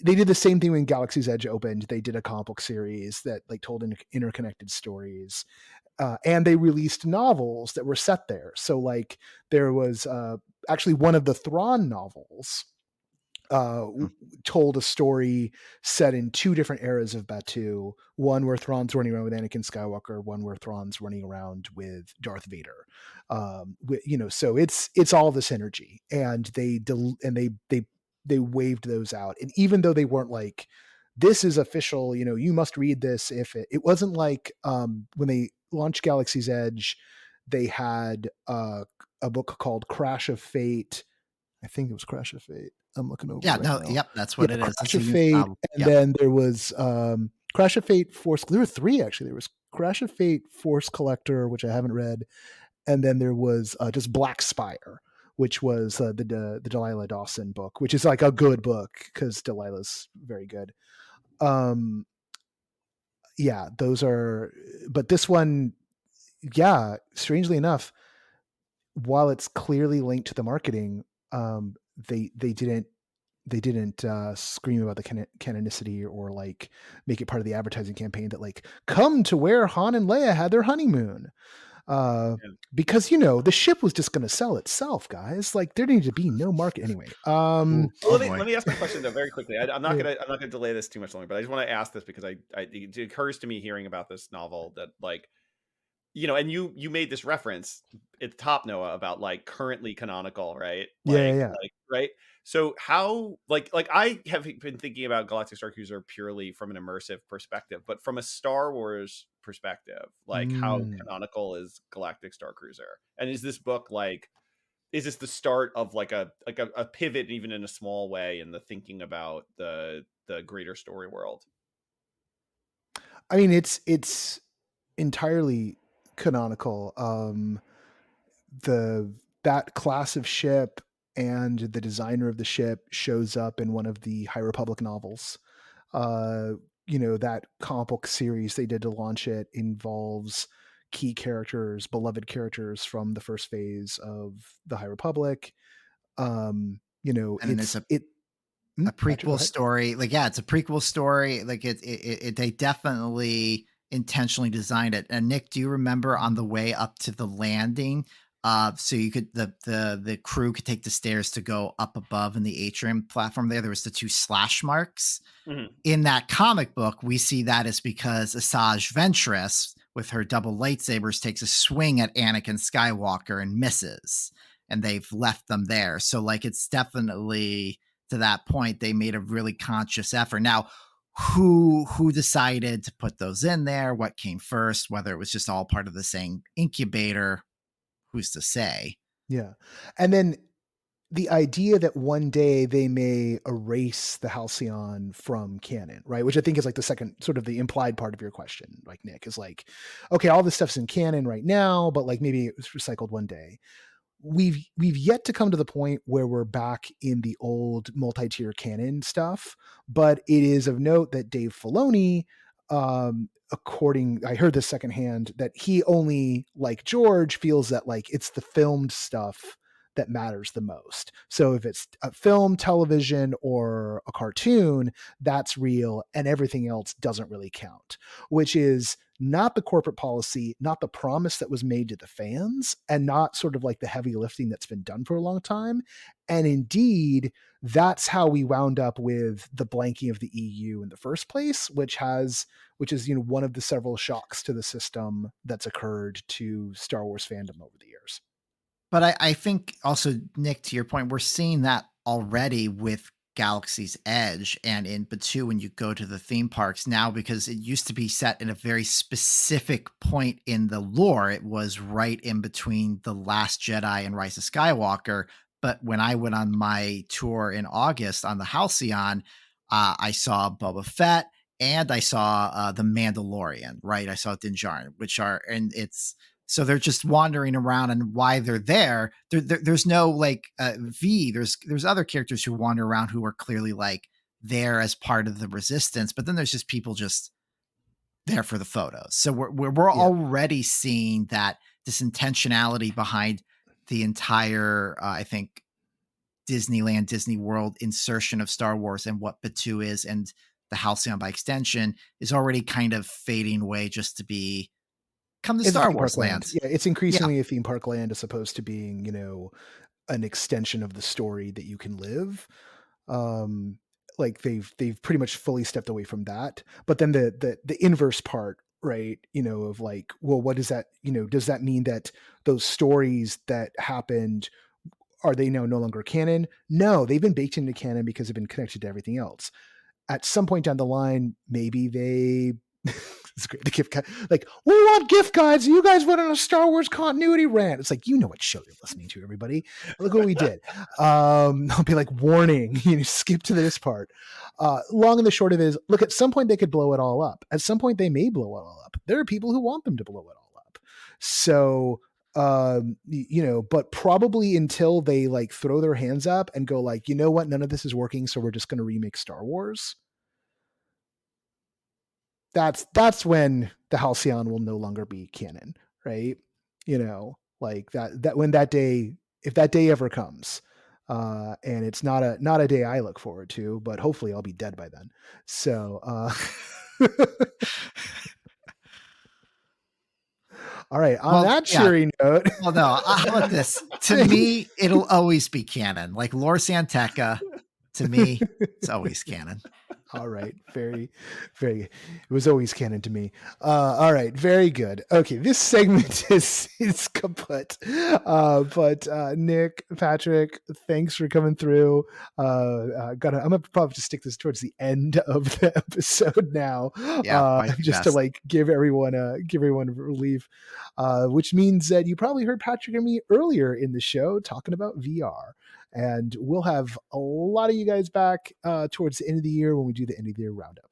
they did the same thing when Galaxy's Edge opened. They did a comic book series that like told interconnected stories. And they released novels that were set there. So like there was actually one of the Thrawn novels told a story set in 2 different eras of Batuu. One where Thrawn's running around with Anakin Skywalker, one where Thrawn's running around with Darth Vader. So it's all this energy, and they waved those out. And even though they weren't like, this is official, you must read this, if it wasn't like when they launched Galaxy's Edge, they had a book called Crash of Fate. I think it was Crash of Fate. I'm looking over. Yeah, right now. yep, that's what it is. Crash of Fate, and then there was Crash of Fate Force. There were 3 actually. There was Crash of Fate Force Collector, which I haven't read, and then there was just Black Spire, which was the Delilah Dawson book, which is like a good book because Delilah's very good. Yeah, those are, but this one, yeah, strangely enough, while it's clearly linked to the marketing, they didn't scream about the canonicity or like make it part of the advertising campaign that like, come to where Han and Leia had their honeymoon. Because the ship was just going to sell itself, guys. Like there needed to be no market anyway. Let me ask a question though, very quickly. I'm not gonna delay this too much longer, but I just want to ask this because it occurs to me hearing about this novel that like, and you made this reference at the top, Noah, about like currently canonical, right? Yeah. Like, right. So how like I have been thinking about Galactic Star Cruiser purely from an immersive perspective, but from a Star Wars perspective, like how canonical is Galactic Star Cruiser? And is this book like, is this the start of like a pivot, even in a small way, in the thinking about the greater story world? I mean, it's entirely canonical. That class of ship and the designer of the ship shows up in one of the High Republic novels. That comic book series they did to launch it involves key characters, beloved characters from the first phase of the High Republic. And it's a prequel story. Like, yeah, it's a prequel story. Like they definitely intentionally designed it. And Nick, do you remember on the way up to the landing? So you could the crew could take the stairs to go up above in the atrium platform. There was the 2 slash marks. In that comic book. We see that as because Asajj Ventress, with her double lightsabers, takes a swing at Anakin Skywalker and misses, and they've left them there. So like it's definitely, to that point, they made a really conscious effort. Now, who decided to put those in there? What came first? Whether it was just all part of the same incubator, who's to say? Yeah. And then the idea that one day they may erase the Halcyon from canon, right? Which I think is like the second sort of the implied part of your question, like Nick, is like, okay, all this stuff's in canon right now, but like maybe it was recycled one day. We've yet to come to the point where we're back in the old multi-tier canon stuff, but it is of note that Dave Filoni, I heard this secondhand, that he only, like George, feels that like it's the filmed stuff that matters the most. So if it's a film, television, or a cartoon, that's real, and everything else doesn't really count, which is not the corporate policy, not the promise that was made to the fans, and not sort of like the heavy lifting that's been done for a long time. And indeed, that's how we wound up with the blanking of the EU in the first place, which is, you know, one of the several shocks to the system that's occurred to Star Wars fandom over the years. But I think also, Nick, to your point, we're seeing that already with Galaxy's Edge and in Batuu when you go to the theme parks now, because it used to be set in a very specific point in the lore. It was right in between The Last Jedi and Rise of Skywalker. But when I went on my tour in August on the Halcyon, I saw Boba Fett and I saw the Mandalorian, right? I saw Din Djarin, and it's, so they're just wandering around, and why they're there, there's no like there's other characters who wander around who are clearly like there as part of the resistance, but then there's just people just there for the photos. So we're already seeing that this intentionality behind the entire I think Disneyland, Disney World insertion of Star Wars and what Batuu is, and the Halcyon by extension, is already kind of fading away just to be come to Star Wars land. Yeah, it's increasingly a theme park land as opposed to being, you know, an extension of the story that you can live. Like they've pretty much fully stepped away from that. But then the inverse part, right, you know, of like, well, what does that, you know, does that mean that those stories that happened, are they now no longer canon? No, they've been baked into canon because they've been connected to everything else. At some point down the line, maybe they it's great. The gift guide, like, we want gift guides. You guys went on a Star Wars continuity rant. It's like, you know what show you're listening to, everybody. Look what we did. I'll be like, warning, you know, skip to this part. Long and the short of it is, look, at some point they could blow it all up. At some point they may blow it all up. There are people who want them to blow it all up. So, you know, but probably until they like throw their hands up and go like, you know what, none of this is working, so we're just going to remake Star Wars. That's when the Halcyon will no longer be canon, right? You know, like that when that day, if that day ever comes, and it's not a day I look forward to, but hopefully I'll be dead by then. So, all right. On that cheery note. Well, no, how about this? To me, it'll always be canon. Like Lore Santeca, to me, it's always canon. All right. Very, very, it was always canon to me. All right. Very good. Okay. This segment is kaput. But Nick, Patrick, thanks for coming through. I'm gonna probably just stick this towards the end of the episode now. Just to like give everyone relief, which means that you probably heard Patrick and me earlier in the show talking about VR. And we'll have a lot of you guys back towards the end of the year when we do the end of the year roundup.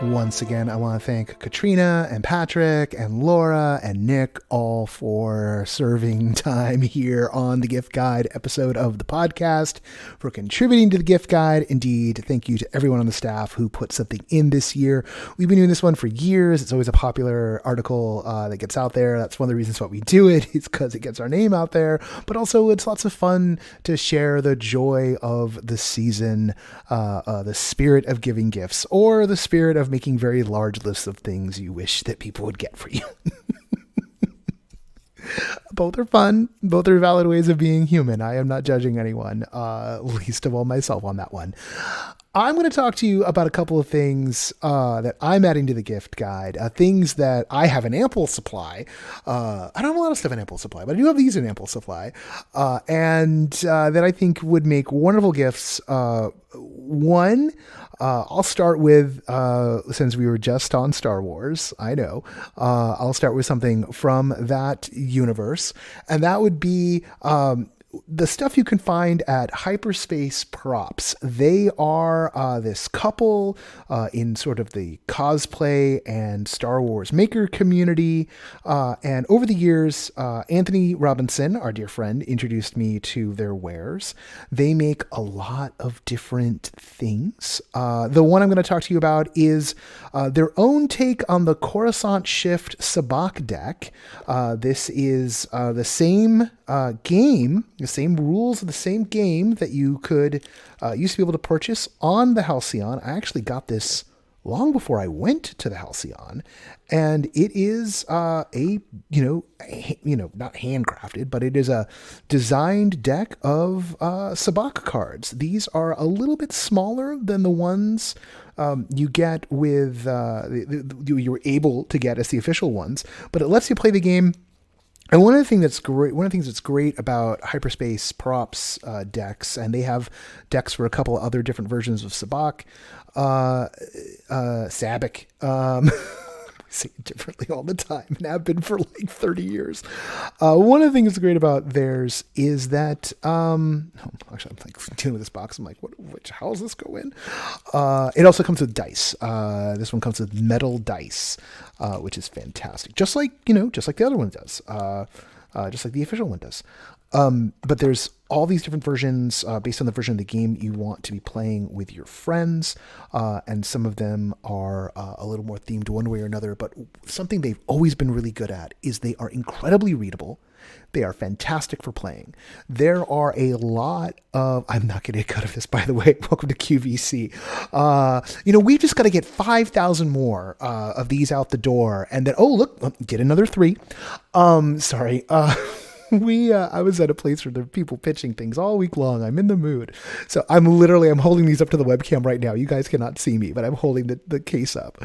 Once again, I want to thank Katrina and Patrick and Laura and Nick all for serving time here on the Gift Guide episode of the podcast, for contributing to the Gift Guide. Indeed, thank you to everyone on the staff who put something in this year. We've been doing this one for years. It's always a popular article that gets out there. That's one of the reasons why we do it. It's because it gets our name out there, but also it's lots of fun to share the joy of the season, the spirit of giving gifts, or the spirit of making very large lists of things you wish that people would get for you. Both are fun. Both are valid ways of being human. I am not judging anyone, least of all myself on that one. I'm going to talk to you about a couple of things that I'm adding to the gift guide, things that I have an ample supply. I don't have a lot of stuff in ample supply, but I do have these in ample supply, and that I think would make wonderful gifts. One, I'll start with, since we were just on Star Wars, I know, I'll start with something from that universe, and that would be the stuff you can find at Hyperspace Props. They are this couple in sort of the cosplay and Star Wars maker community. And over the years, Anthony Robinson, our dear friend, introduced me to their wares. They make a lot of different things. The one I'm going to talk to you about is their own take on the Coruscant Shift Sabacc deck. This is the same game, the same rules of the same game that you could used to be able to purchase on the Halcyon. I actually got this long before I went to the Halcyon, and it is not handcrafted, but it is a designed deck of Sabacc cards. These are a little bit smaller than the ones you get with you were able to get as the official ones, but it lets you play the game. And one of the things that's great about Hyperspace Props decks, and they have decks for a couple of other different versions of Sabacc, Sabacc. I say it differently all the time and have been for like 30 years. One of the things that's great about theirs is that, actually I'm like dealing with this box. I'm like, how does this go in? It also comes with dice. This one comes with metal dice, which is fantastic. Just like the other one does. Just like the official one does. But there's all these different versions based on the version of the game you want to be playing with your friends. And some of them are a little more themed one way or another. But something they've always been really good at is they are incredibly readable. They are fantastic for playing. There are a lot of... I'm not getting a cut of this, by the way. Welcome to QVC. We've just got to get 5,000 more of these out the door. And then, get another 3. Sorry. I was at a place where there were people pitching things all week long. I'm in the mood. So I'm holding these up to the webcam right now. You guys cannot see me, but I'm holding the case up.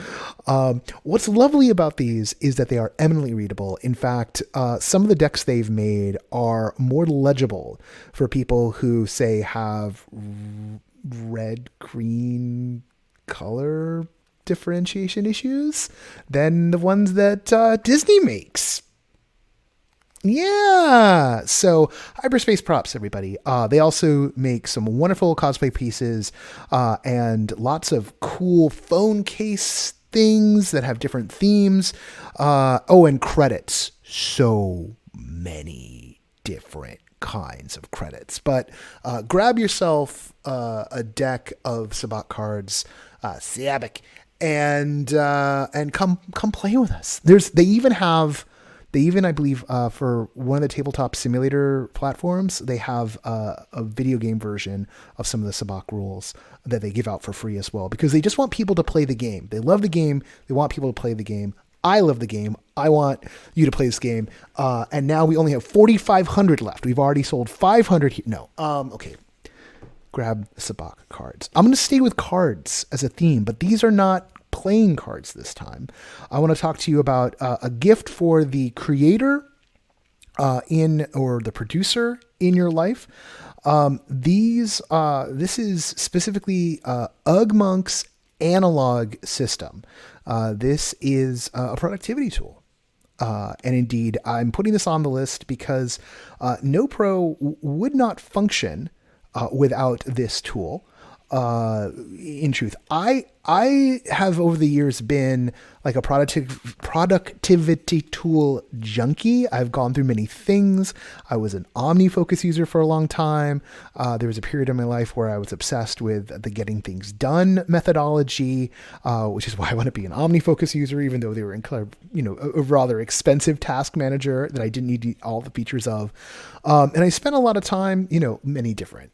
What's lovely about these is that they are eminently readable. In fact, some of the decks they've made are more legible for people who, say, have red, green color differentiation issues than the ones that Disney makes. Yeah. So Hyperspace Props, everybody. They also make some wonderful cosplay pieces and lots of cool phone case things that have different themes. And credits. So many different kinds of credits. But grab yourself a deck of Sabacc cards, Sabacc, and come play with us. They even, I believe, for one of the tabletop simulator platforms, they have a video game version of some of the Sabacc rules that they give out for free as well, because they just want people to play the game. They love the game. They want people to play the game. I love the game. I want you to play this game. And now we only have 4,500 left. We've already sold 500. Okay. Grab Sabacc cards. I'm going to stay with cards as a theme, but these are not playing cards this time. I want to talk to you about a gift for the creator or the producer in your life. This is specifically Ugmonk's analog system. This is a productivity tool. And indeed, I'm putting this on the list because NoPro would not function without this tool. In truth, I have over the years been like a productivity tool junkie. I've gone through many things. I was an OmniFocus user for a long time. There was a period in my life where I was obsessed with the getting things done methodology, which is why I want to be an OmniFocus user, even though they were a rather expensive task manager that I didn't need all the features of. And I spent a lot of time, many different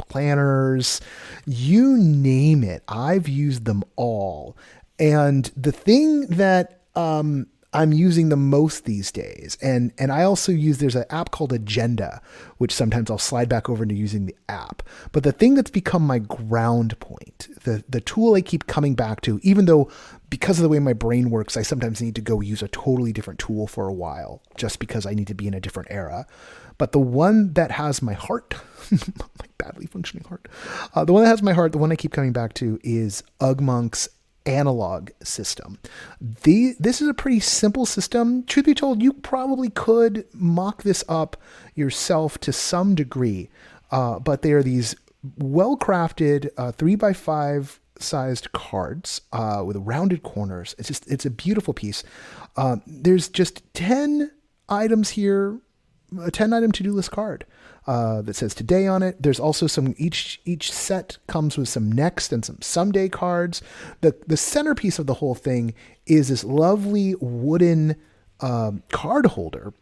planners, you name it. I've used them all. And the thing that I'm using the most these days, and I also there's an app called Agenda, which sometimes I'll slide back over into using the app. But the thing that's become my ground point, the tool I keep coming back to, even though because of the way my brain works, I sometimes need to go use a totally different tool for a while, just because I need to be in a different era. But the one that has my heart, my badly functioning heart, the one that has my heart, the one I keep coming back to is Ugmonk's analog system. This is a pretty simple system. Truth be told, you probably could mock this up yourself to some degree, but they are these well-crafted 3x5 sized cards with rounded corners. It's a beautiful piece. There's just 10 items here, a 10 item to-do list card that says today on it. There's also some, each set comes with some next and some someday cards. The centerpiece of the whole thing is this lovely wooden card holder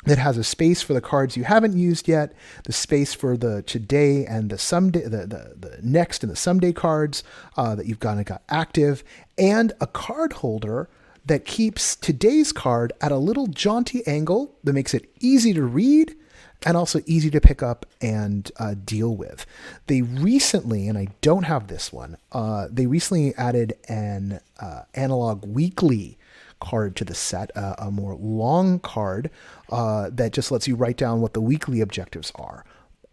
that has a space for the cards you haven't used yet, the space for the today and the someday, the next and the someday cards that you've got active, and a card holder that keeps today's card at a little jaunty angle that makes it easy to read and also easy to pick up and deal with. They recently, and I don't have this one, they recently added an analog weekly card to the set, a more long card that just lets you write down what the weekly objectives are.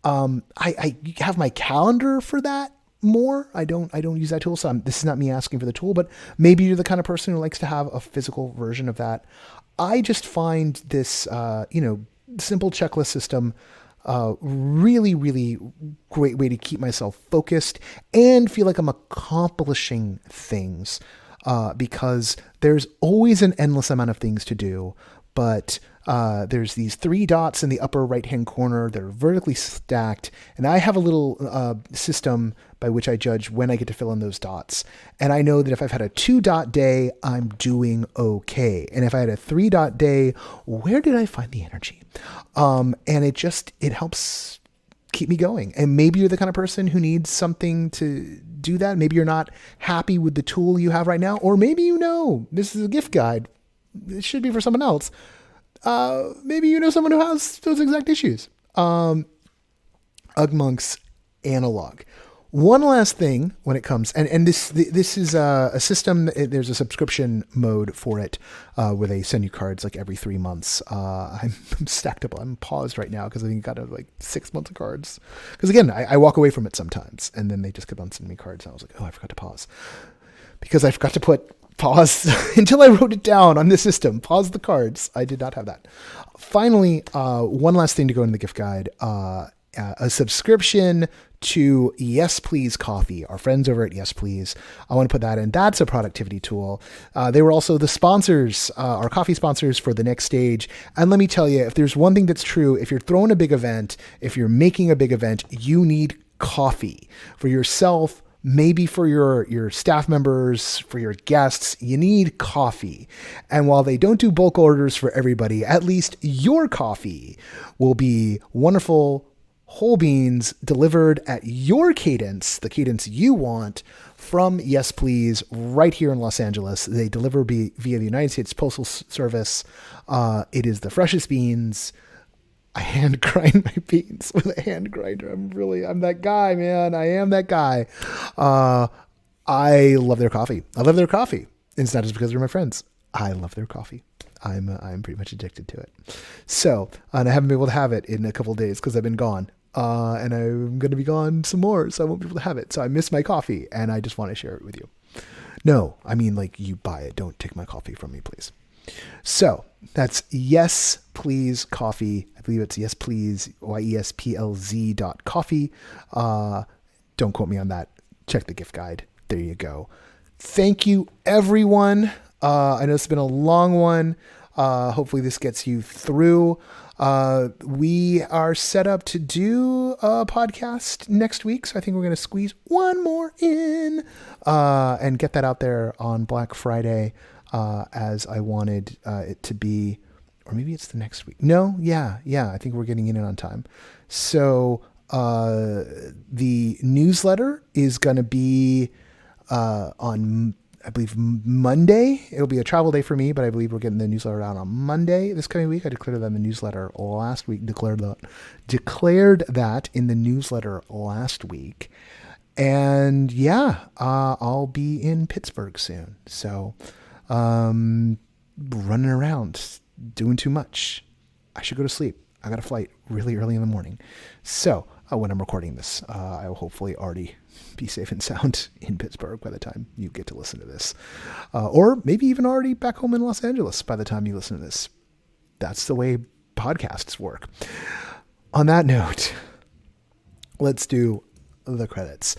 I have my calendar for that more. I don't use that tool, so this is not me asking for the tool, but maybe you're the kind of person who likes to have a physical version of that. I just find this simple checklist system really, really great way to keep myself focused and feel like I'm accomplishing things. Because there's always an endless amount of things to do, but there's these 3 dots in the upper right-hand corner that are vertically stacked, and I have a little system by which I judge when I get to fill in those dots. And I know that if I've had a 2-dot day, I'm doing okay. And if I had a 3-dot day, where did I find the energy? And it helps keep me going. And maybe you're the kind of person who needs something to do that. Maybe you're not happy with the tool you have right now, or maybe this is a gift guide. It should be for someone else. Maybe someone who has those exact issues. Ugmonk's analog. One last thing when it comes, and this is a system. There's a subscription mode for it where they send you cards like every 3 months. I'm stacked up. I'm paused right now because I think I got like 6 months of cards. Because again, I walk away from it sometimes, and then they just keep on sending me cards. And I was like, oh, I forgot to pause because I forgot to put pause until I wrote it down on the system. Pause the cards. I did not have that. Finally, one last thing to go into the gift guide. A subscription to Yes Please Coffee, our friends over at Yes Please. I want to put that in. That's a productivity tool. They were also the sponsors, our coffee sponsors for the next stage. And let me tell you, if there's one thing that's true, if you're throwing a big event, if you're making a big event, you need coffee for yourself. Maybe for your staff members, for your guests, you need coffee. And while they don't do bulk orders for everybody, at least your coffee will be wonderful whole beans delivered at your cadence, the cadence you want, from Yes Please right here in Los Angeles. They deliver via the United States Postal Service. It is the freshest beans. I hand grind my beans with a hand grinder. I'm that guy, man. I am that guy. I love their coffee. And it's not just because they're my friends. I love their coffee. I'm pretty much addicted to it. So, and I haven't been able to have it in a couple of days because I've been gone. And I'm going to be gone some more, so I won't be able to have it. So I miss my coffee, and I just want to share it with you. No, I mean, like, you buy it. Don't take my coffee from me, please. So that's Yes Please Coffee. I believe it's Yes Please, YESPLZ.coffee. Don't quote me on that. Check the gift guide. There you go. Thank you, everyone. I know it's been a long one. Hopefully this gets you through. We are set up to do a podcast next week, so I think we're going to squeeze one more in and get that out there on Black Friday as I wanted it to be. Or maybe it's the next week. No, yeah, I think we're getting in on time. So the newsletter is going to be on, I believe, Monday. It'll be a travel day for me, but I believe we're getting the newsletter out on Monday this coming week. I declared that in the newsletter last week. Declared that in the newsletter last week. And yeah, I'll be in Pittsburgh soon. So running around, doing too much. I should go to sleep. I got a flight really early in the morning. So when I'm recording this. I will hopefully already be safe and sound in Pittsburgh by the time you get to listen to this. Or maybe even already back home in Los Angeles by the time you listen to this. That's the way podcasts work. On that note, let's do the credits.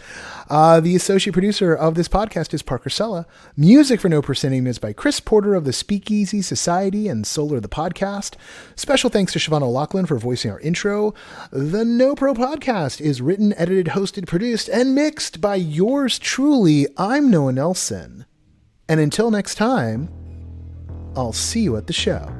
The associate producer of this podcast is Parker Sella. Music for No Proscenium is by Chris Porter of the Speakeasy Society and Solar the Podcast. Special thanks to Siobhan O'Loughlin for voicing our intro. The NoPro podcast is written, edited, hosted, produced, and mixed by yours truly. I'm Noah Nelson. And until next time, I'll see you at the show.